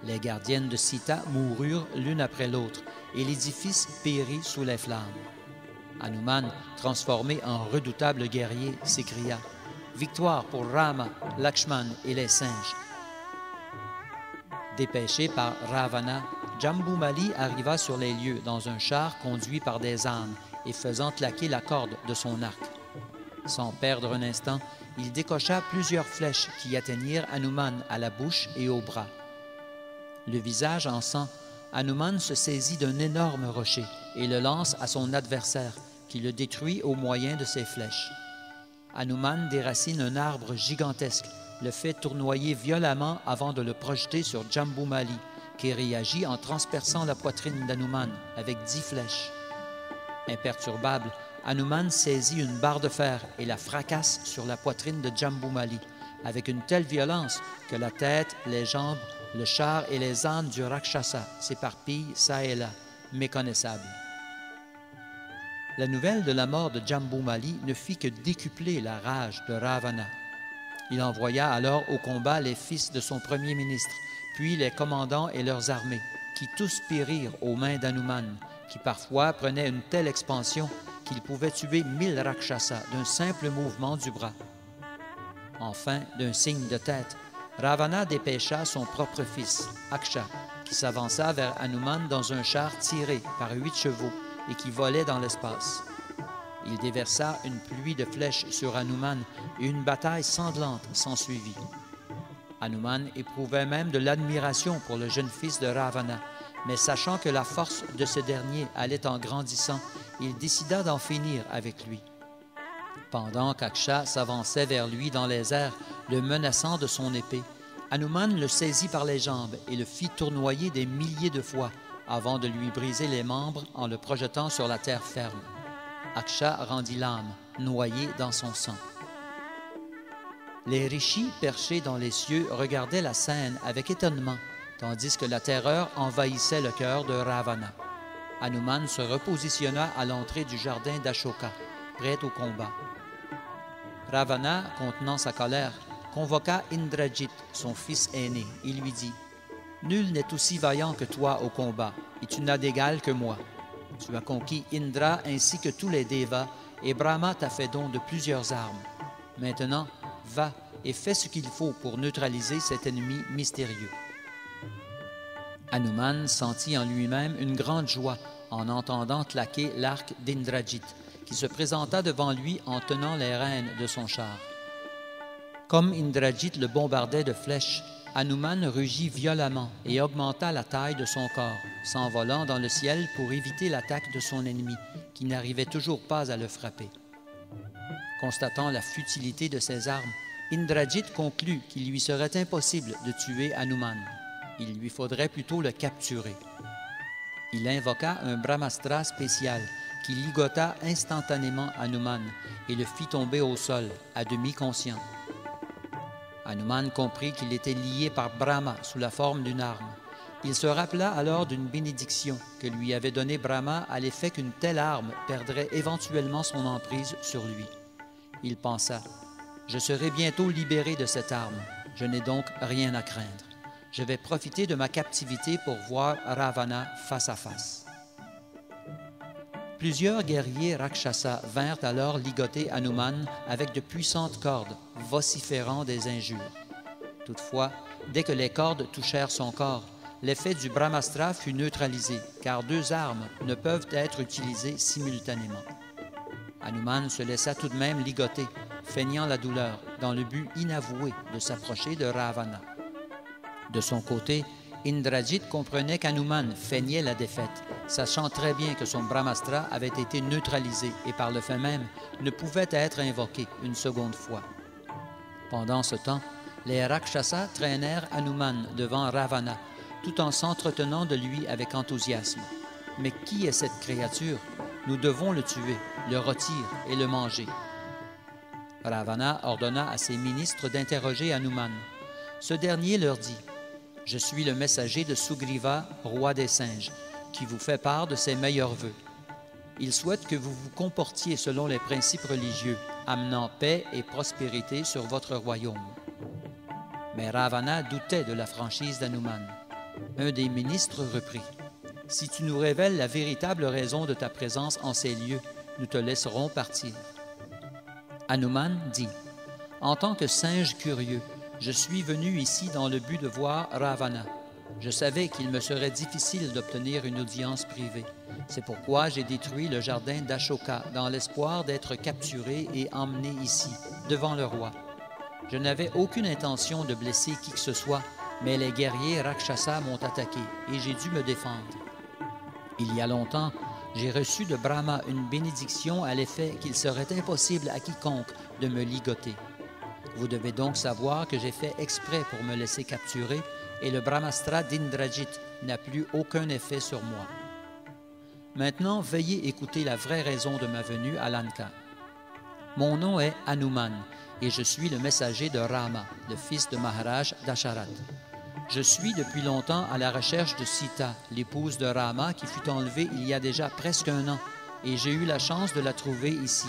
Les gardiennes de Sita moururent l'une après l'autre et l'édifice périt sous les flammes. Hanuman, transformé en redoutable guerrier, s'écria « Victoire pour Rama, Lakshman et les singes !» Dépêché par Ravana, Jambumali arriva sur les lieux dans un char conduit par des ânes et faisant claquer la corde de son arc. Sans perdre un instant, il décocha plusieurs flèches qui atteignirent Hanuman à la bouche et au bras. Le visage en sang, Hanuman se saisit d'un énorme rocher et le lance à son adversaire, qui le détruit au moyen de ses flèches. Hanuman déracine un arbre gigantesque, le fait tournoyer violemment avant de le projeter sur Jambumali, qui réagit en transperçant la poitrine d'Hanuman avec 10 flèches. Imperturbable, Hanuman saisit une barre de fer et la fracasse sur la poitrine de Jambumali, avec une telle violence que la tête, les jambes, le char et les ânes du Rakshasa s'éparpillent çà et là, méconnaissables. La nouvelle de la mort de Jambumali ne fit que décupler la rage de Ravana. Il envoya alors au combat les fils de son premier ministre, puis les commandants et leurs armées, qui tous périrent aux mains d'Hanuman, qui parfois prenait une telle expansion qu'il pouvait tuer 1000 Rakshasas d'un simple mouvement du bras. Enfin, d'un signe de tête, Ravana dépêcha son propre fils, Aksha, qui s'avança vers Hanuman dans un char tiré par 8 chevaux et qui volait dans l'espace. Il déversa une pluie de flèches sur Hanuman et une bataille sanglante s'ensuivit. Hanuman éprouvait même de l'admiration pour le jeune fils de Ravana, mais sachant que la force de ce dernier allait en grandissant, il décida d'en finir avec lui. Pendant qu'Aksha s'avançait vers lui dans les airs, le menaçant de son épée, Hanuman le saisit par les jambes et le fit tournoyer des milliers de fois avant de lui briser les membres en le projetant sur la terre ferme. Aksha rendit l'âme, noyé dans son sang. Les rishis perchés dans les cieux regardaient la scène avec étonnement, tandis que la terreur envahissait le cœur de Ravana. Hanuman se repositionna à l'entrée du jardin d'Ashoka, prêt au combat. Ravana, contenant sa colère, convoqua Indrajit, son fils aîné, et lui dit « Nul n'est aussi vaillant que toi au combat, et tu n'as d'égal que moi. Tu as conquis Indra ainsi que tous les Devas, et Brahma t'a fait don de plusieurs armes. Maintenant, va et fais ce qu'il faut pour neutraliser cet ennemi mystérieux. » Hanuman sentit en lui-même une grande joie en entendant claquer l'arc d'Indrajit, qui se présenta devant lui en tenant les rênes de son char. Comme Indrajit le bombardait de flèches, Hanuman rugit violemment et augmenta la taille de son corps, s'envolant dans le ciel pour éviter l'attaque de son ennemi, qui n'arrivait toujours pas à le frapper. Constatant la futilité de ses armes, Indrajit conclut qu'il lui serait impossible de tuer Hanuman. Il lui faudrait plutôt le capturer. Il invoqua un brahmastra spécial qui ligota instantanément Hanuman et le fit tomber au sol, à demi conscient. Hanuman comprit qu'il était lié par Brahma sous la forme d'une arme. Il se rappela alors d'une bénédiction que lui avait donnée Brahma à l'effet qu'une telle arme perdrait éventuellement son emprise sur lui. Il pensa « Je serai bientôt libéré de cette arme, je n'ai donc rien à craindre. Je vais profiter de ma captivité pour voir Ravana face à face. » Plusieurs guerriers Rakshasa vinrent alors ligoter Hanuman avec de puissantes cordes, vociférant des injures. Toutefois, dès que les cordes touchèrent son corps, l'effet du brahmastra fut neutralisé, car 2 armes ne peuvent être utilisées simultanément. Hanuman se laissa tout de même ligoter, feignant la douleur, dans le but inavoué de s'approcher de Ravana. De son côté, Indrajit comprenait qu'Hanuman feignait la défaite, sachant très bien que son brahmastra avait été neutralisé et par le fait même ne pouvait être invoqué une seconde fois. Pendant ce temps, les Rakshasas traînèrent Hanuman devant Ravana, tout en s'entretenant de lui avec enthousiasme. « Mais qui est cette créature? Nous devons le tuer, le rôtir et le manger. » Ravana ordonna à ses ministres d'interroger Hanuman. Ce dernier leur dit « Je suis le messager de Sugriva, roi des singes, qui vous fait part de ses meilleurs vœux. Il souhaite que vous vous comportiez selon les principes religieux, amenant paix et prospérité sur votre royaume. » Mais Ravana doutait de la franchise d'Hanuman. Un des ministres reprit: « Si tu nous révèles la véritable raison de ta présence en ces lieux, nous te laisserons partir. » Hanuman dit: « En tant que singe curieux, je suis venu ici dans le but de voir Ravana. Je savais qu'il me serait difficile d'obtenir une audience privée. C'est pourquoi j'ai détruit le jardin d'Ashoka dans l'espoir d'être capturé et emmené ici, devant le roi. Je n'avais aucune intention de blesser qui que ce soit, mais les guerriers Rakshasa m'ont attaqué et j'ai dû me défendre. Il y a longtemps, j'ai reçu de Brahma une bénédiction à l'effet qu'il serait impossible à quiconque de me ligoter. Vous devez donc savoir que j'ai fait exprès pour me laisser capturer et le Brahmastra d'Indrajit n'a plus aucun effet sur moi. Maintenant, veuillez écouter la vraie raison de ma venue à Lanka. Mon nom est Hanuman et je suis le messager de Rama, le fils de Maharaj Dasharat. Je suis depuis longtemps à la recherche de Sita, l'épouse de Rama qui fut enlevée il y a déjà presque 1 an, et j'ai eu la chance de la trouver ici.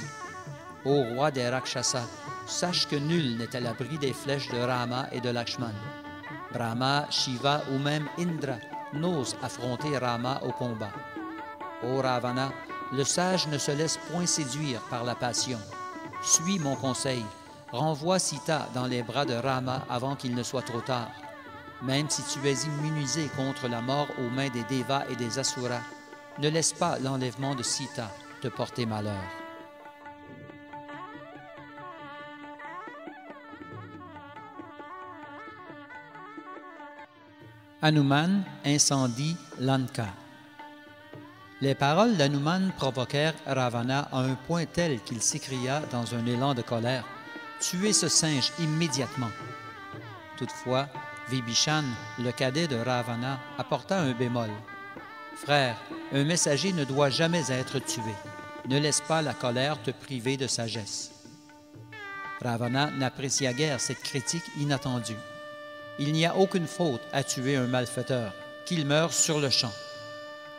Ô roi des Rakshasa, sache que nul n'est à l'abri des flèches de Rama et de Lakshman. Brahma, Shiva ou même Indra n'osent affronter Rama au combat. Ô Ravana, le sage ne se laisse point séduire par la passion. Suis mon conseil, renvoie Sita dans les bras de Rama avant qu'il ne soit trop tard. Même si tu es immunisé contre la mort aux mains des Devas et des Asuras, ne laisse pas l'enlèvement de Sita te porter malheur. Hanuman incendie Lanka. Les paroles d'Hanuman provoquèrent Ravana à un point tel qu'il s'écria dans un élan de colère: « Tuez ce singe immédiatement !» Toutefois, Vibhishan, le cadet de Ravana, apporta un bémol. « Frère, un messager ne doit jamais être tué. Ne laisse pas la colère te priver de sagesse. » Ravana n'apprécia guère cette critique inattendue. Il n'y a aucune faute à tuer un malfaiteur, qu'il meure sur le champ.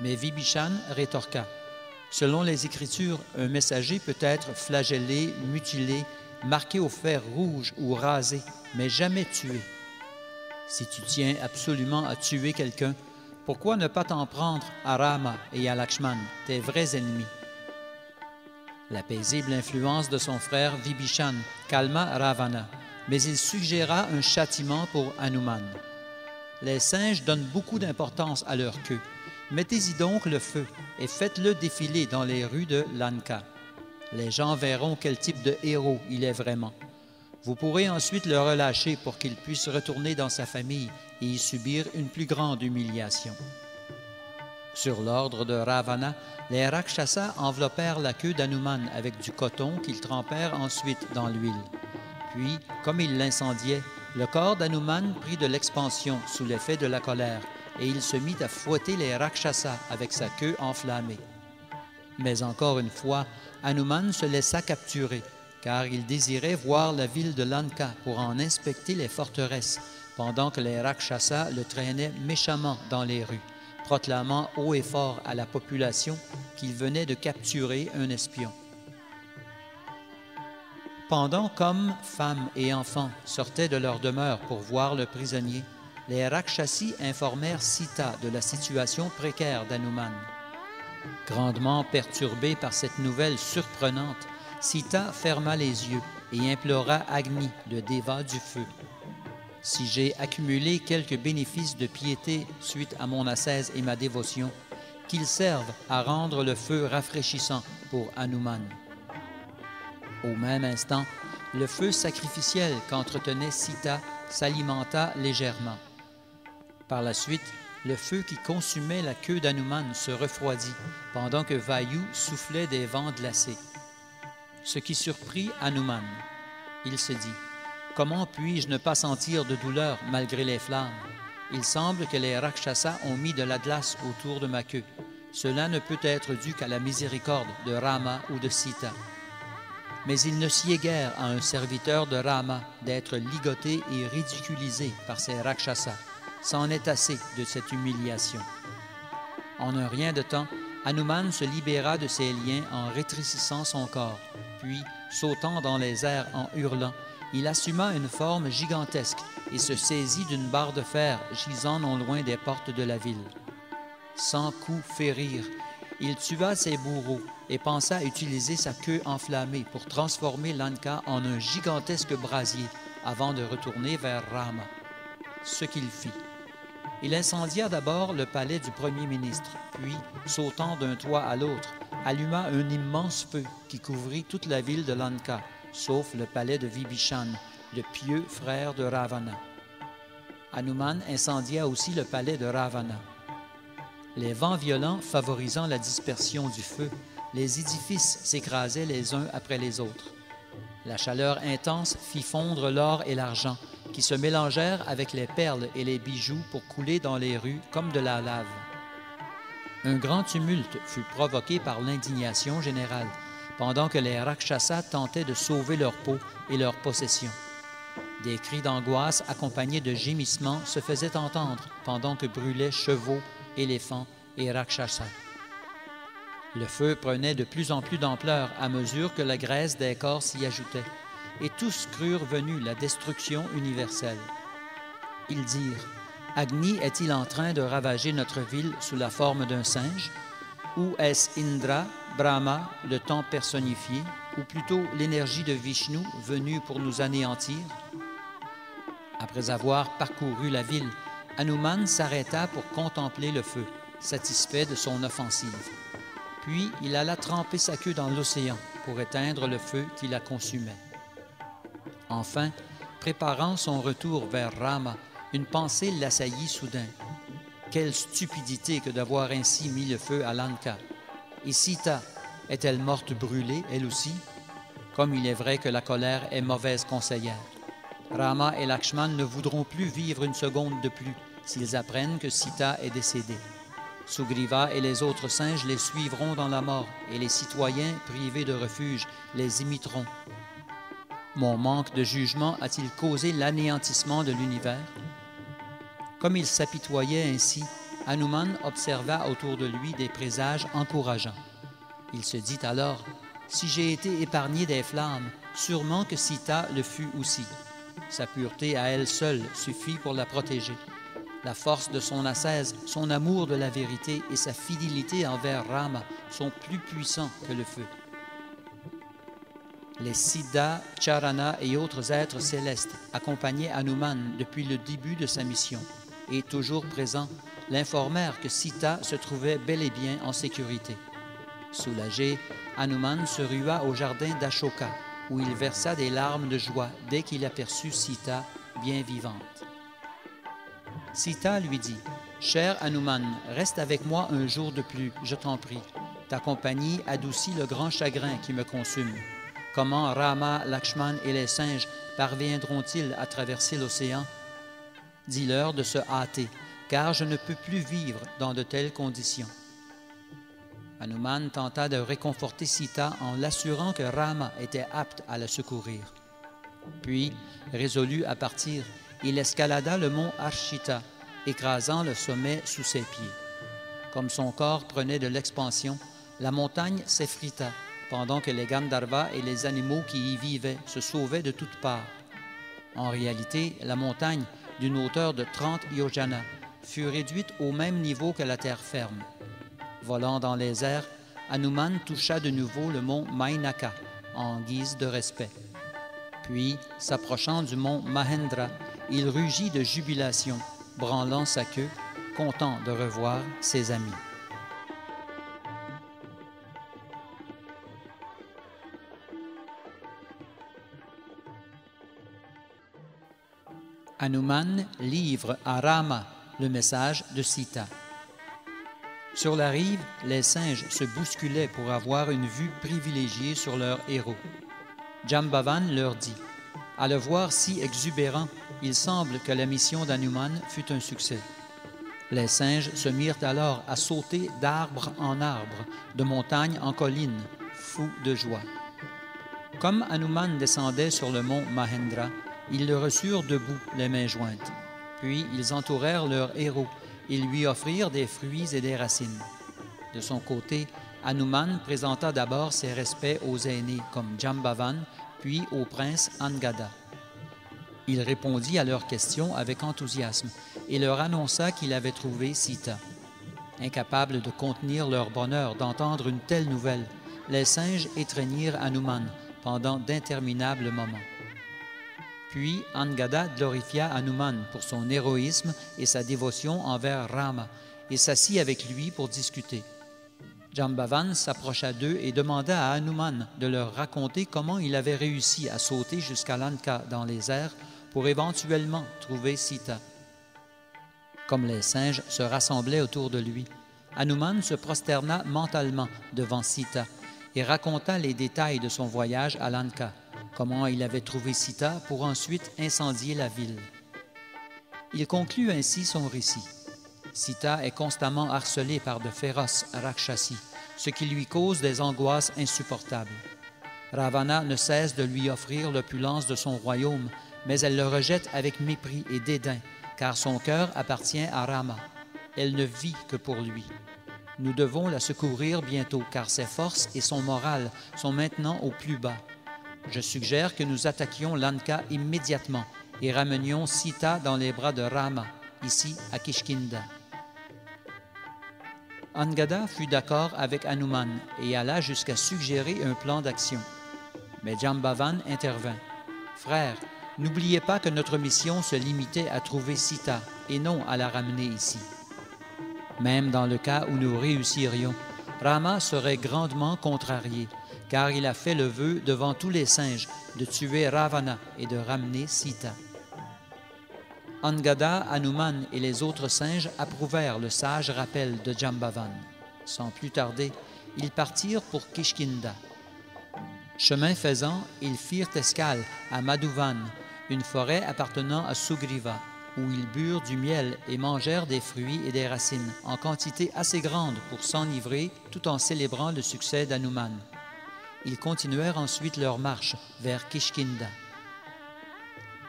Mais Vibhishan rétorqua: « Selon les Écritures, un messager peut être flagellé, mutilé, marqué au fer rouge ou rasé, mais jamais tué. Si tu tiens absolument à tuer quelqu'un, pourquoi ne pas t'en prendre à Rama et à Lakshman, tes vrais ennemis? » La paisible influence de son frère Vibhishan calma Ravana, mais il suggéra un châtiment pour Hanuman. Les singes donnent beaucoup d'importance à leur queue. Mettez-y donc le feu et faites-le défiler dans les rues de Lanka. Les gens verront quel type de héros il est vraiment. Vous pourrez ensuite le relâcher pour qu'il puisse retourner dans sa famille et y subir une plus grande humiliation. Sur l'ordre de Ravana, les Rakshasas enveloppèrent la queue d'Hanuman avec du coton qu'ils trempèrent ensuite dans l'huile. Puis, comme ils l'incendiaient, le corps d'Hanuman prit de l'expansion sous l'effet de la colère, et il se mit à fouetter les Rakshasas avec sa queue enflammée. Mais encore une fois, Hanuman se laissa capturer, car il désirait voir la ville de Lanka pour en inspecter les forteresses, pendant que les Rakshasas le traînaient méchamment dans les rues, proclamant haut et fort à la population qu'il venait de capturer un espion. Pendant qu'hommes, femmes et enfants sortaient de leur demeure pour voir le prisonnier, les Rakshasi informèrent Sita de la situation précaire d'Hanuman. Grandement perturbée par cette nouvelle surprenante, Sita ferma les yeux et implora Agni, le déva du feu. « Si j'ai accumulé quelques bénéfices de piété suite à mon ascèse et ma dévotion, qu'ils servent à rendre le feu rafraîchissant pour Hanuman. » Au même instant, le feu sacrificiel qu'entretenait Sita s'alimenta légèrement. Par la suite, le feu qui consumait la queue d'Hanuman se refroidit, pendant que Vayu soufflait des vents glacés. Ce qui surprit Hanuman. Il se dit: « Comment puis-je ne pas sentir de douleur malgré les flammes? Il semble que les Rakshasas ont mis de la glace autour de ma queue. Cela ne peut être dû qu'à la miséricorde de Rama ou de Sita. » Mais il ne sied guère à un serviteur de Rama d'être ligoté et ridiculisé par ces Rakshasas. C'en est assez de cette humiliation. En un rien de temps, Hanuman se libéra de ses liens en rétrécissant son corps, puis, sautant dans les airs en hurlant, il assuma une forme gigantesque et se saisit d'une barre de fer gisant non loin des portes de la ville. 100 coups férirent. Il tua ses bourreaux et pensa utiliser sa queue enflammée pour transformer Lanka en un gigantesque brasier avant de retourner vers Rama. Ce qu'il fit. Il incendia d'abord le palais du premier ministre, puis, sautant d'un toit à l'autre, alluma un immense feu qui couvrit toute la ville de Lanka, sauf le palais de Vibhishan, le pieux frère de Ravana. Hanuman incendia aussi le palais de Ravana. Les vents violents favorisant la dispersion du feu, les édifices s'écrasaient les uns après les autres. La chaleur intense fit fondre l'or et l'argent, qui se mélangèrent avec les perles et les bijoux pour couler dans les rues comme de la lave. Un grand tumulte fut provoqué par l'indignation générale, pendant que les Rakshasas tentaient de sauver leur peau et leurs possessions. Des cris d'angoisse accompagnés de gémissements se faisaient entendre pendant que brûlaient chevaux, éléphants et Rakshasas. Le feu prenait de plus en plus d'ampleur à mesure que la graisse des corps s'y ajoutait, et tous crurent venue la destruction universelle. Ils dirent, « Agni est-il en train de ravager notre ville sous la forme d'un singe? Ou est-ce Indra, Brahma, le temps personnifié, ou plutôt l'énergie de Vishnu venue pour nous anéantir? » Après avoir parcouru la ville, Hanuman s'arrêta pour contempler le feu, satisfait de son offensive. Puis il alla tremper sa queue dans l'océan pour éteindre le feu qui la consumait. Enfin, préparant son retour vers Rama, une pensée l'assaillit soudain. Quelle stupidité que d'avoir ainsi mis le feu à Lanka! Et Sita, est-elle morte brûlée, elle aussi? Comme il est vrai que la colère est mauvaise conseillère. Rama et Lakshman ne voudront plus vivre une seconde de plus s'ils apprennent que Sita est décédée. Sugriva et les autres singes les suivront dans la mort, et les citoyens, privés de refuge, les imiteront. Mon manque de jugement a-t-il causé l'anéantissement de l'univers? Comme il s'apitoyait ainsi, Hanuman observa autour de lui des présages encourageants. Il se dit alors, « Si j'ai été épargné des flammes, sûrement que Sita le fut aussi. Sa pureté à elle seule suffit pour la protéger. La force de son ascèse, son amour de la vérité et sa fidélité envers Rama sont plus puissants que le feu. » Les Siddhas, Charana et autres êtres célestes accompagnaient Hanuman depuis le début de sa mission et, toujours présents, l'informèrent que Sita se trouvait bel et bien en sécurité. Soulagé, Hanuman se rua au jardin d'Ashoka, où il versa des larmes de joie dès qu'il aperçut Sita bien vivante. Sita lui dit, « Cher Hanuman, reste avec moi un jour de plus, je t'en prie. Ta compagnie adoucit le grand chagrin qui me consume. Comment Rama, Lakshman et les singes parviendront-ils à traverser l'océan? Dis-leur de se hâter, car je ne peux plus vivre dans de telles conditions. » Hanuman tenta de réconforter Sita en l'assurant que Rama était apte à la secourir. Puis, résolu à partir, il escalada le mont Arshita, écrasant le sommet sous ses pieds. Comme son corps prenait de l'expansion, la montagne s'effrita, pendant que les Gandharvas et les animaux qui y vivaient se sauvaient de toutes parts. En réalité, la montagne, d'une hauteur de 30 yojanas, fut réduite au même niveau que la terre ferme. Volant dans les airs, Hanuman toucha de nouveau le mont Mainaka, en guise de respect. Puis, s'approchant du mont Mahendra, il rugit de jubilation, branlant sa queue, content de revoir ses amis. Hanuman livre à Rama le message de Sita. Sur la rive, les singes se bousculaient pour avoir une vue privilégiée sur leur héros. Jambavan leur dit, « À le voir si exubérant, il semble que la mission d'Hanuman fut un succès. » Les singes se mirent alors à sauter d'arbre en arbre, de montagne en colline, fous de joie. Comme Hanuman descendait sur le mont Mahendra, ils le reçurent debout, les mains jointes. Puis ils entourèrent leur héros et lui offrirent des fruits et des racines. De son côté, Hanuman présenta d'abord ses respects aux aînés comme Jambavan, puis au prince Angada. Il répondit à leurs questions avec enthousiasme et leur annonça qu'il avait trouvé Sita. Incapables de contenir leur bonheur d'entendre une telle nouvelle, les singes étreignirent Hanuman pendant d'interminables moments. Puis Angada glorifia Hanuman pour son héroïsme et sa dévotion envers Rama et s'assit avec lui pour discuter. Jambavan s'approcha d'eux et demanda à Hanuman de leur raconter comment il avait réussi à sauter jusqu'à Lanka dans les airs pour éventuellement trouver Sita. Comme les singes se rassemblaient autour de lui, Hanuman se prosterna mentalement devant Sita et raconta les détails de son voyage à Lanka, comment il avait trouvé Sita pour ensuite incendier la ville. Il conclut ainsi son récit. Sita est constamment harcelée par de féroces Rakshasi, ce qui lui cause des angoisses insupportables. Ravana ne cesse de lui offrir l'opulence de son royaume, mais elle le rejette avec mépris et dédain, car son cœur appartient à Rama. Elle ne vit que pour lui. Nous devons la secourir bientôt, car ses forces et son moral sont maintenant au plus bas. Je suggère que nous attaquions Lanka immédiatement et ramenions Sita dans les bras de Rama, ici à Kishkinda. Angada fut d'accord avec Hanuman et alla jusqu'à suggérer un plan d'action. Mais Jambavan intervint. « Frère, n'oubliez pas que notre mission se limitait à trouver Sita et non à la ramener ici. Même dans le cas où nous réussirions, Rama serait grandement contrarié, car il a fait le vœu devant tous les singes de tuer Ravana et de ramener Sita. » Angada, Hanuman et les autres singes approuvèrent le sage rappel de Jambavan. Sans plus tarder, ils partirent pour Kishkinda. Chemin faisant, ils firent escale à Madhuvan, une forêt appartenant à Sugriva, où ils burent du miel et mangèrent des fruits et des racines en quantité assez grande pour s'enivrer tout en célébrant le succès d'Hanuman. Ils continuèrent ensuite leur marche vers Kishkinda.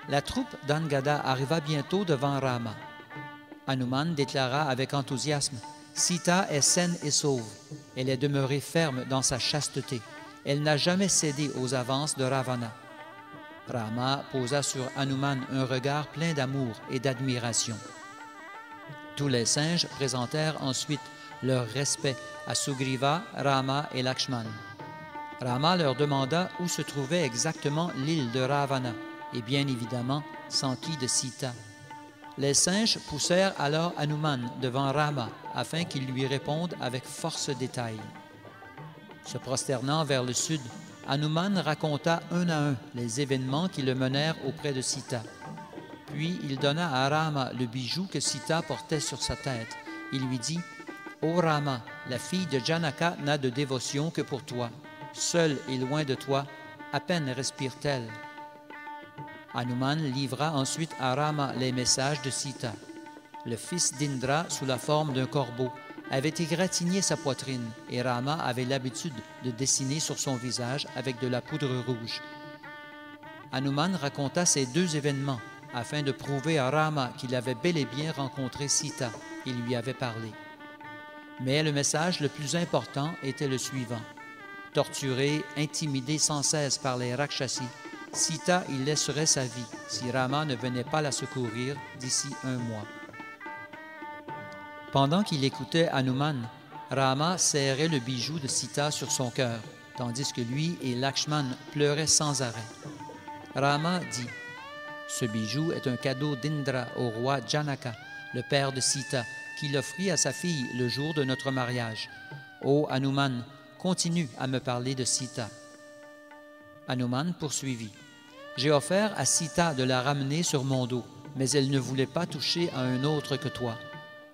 La troupe d'Angada arriva bientôt devant Rama. Hanuman déclara avec enthousiasme « Sita est saine et sauve. Elle est demeurée ferme dans sa chasteté. Elle n'a jamais cédé aux avances de Ravana. » Rama posa sur Hanuman un regard plein d'amour et d'admiration. Tous les singes présentèrent ensuite leur respect à Sugriva, Rama et Lakshman. Rama leur demanda où se trouvait exactement l'île de Ravana, et bien évidemment sans qui de Sita. Les singes poussèrent alors Hanuman devant Rama afin qu'il lui réponde avec force détails. Se prosternant vers le sud, Hanuman raconta un à un les événements qui le menèrent auprès de Sita. Puis il donna à Rama le bijou que Sita portait sur sa tête. Il lui dit « Ô Rama, la fille de Janaka n'a de dévotion que pour toi. Seule et loin de toi, à peine respire-t-elle. » Hanuman livra ensuite à Rama les messages de Sita. Le fils d'Indra, sous la forme d'un corbeau, avait égratigné sa poitrine et Rama avait l'habitude de dessiner sur son visage avec de la poudre rouge. Hanuman raconta ces deux événements afin de prouver à Rama qu'il avait bel et bien rencontré Sita et lui avait parlé. Mais le message le plus important était le suivant. Torturé, intimidé sans cesse par les Rakshasi, Sita y laisserait sa vie si Rama ne venait pas la secourir d'ici un mois. Pendant qu'il écoutait Hanuman, Rama serrait le bijou de Sita sur son cœur, tandis que lui et Lakshman pleuraient sans arrêt. Rama dit « Ce bijou est un cadeau d'Indra au roi Janaka, le père de Sita, qui l'offrit à sa fille le jour de notre mariage. Ô Hanuman, continue à me parler de Sita. » Hanuman poursuivit. « J'ai offert à Sita de la ramener sur mon dos, mais elle ne voulait pas toucher à un autre que toi.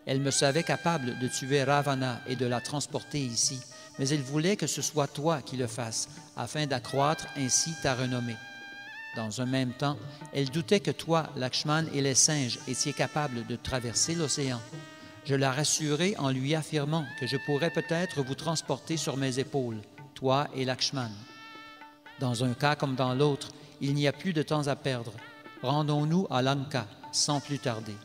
Elle me savait capable de tuer Ravana et de la transporter ici, mais elle voulait que ce soit toi qui le fasses, afin d'accroître ainsi ta renommée. Dans un même temps, elle doutait que toi, Lakshman et les singes étiez capables de traverser l'océan. Je la rassurai en lui affirmant que je pourrais peut-être vous transporter sur mes épaules, toi et Lakshman. Dans un cas comme dans l'autre, il n'y a plus de temps à perdre. Rendons-nous à Lanka sans plus tarder. »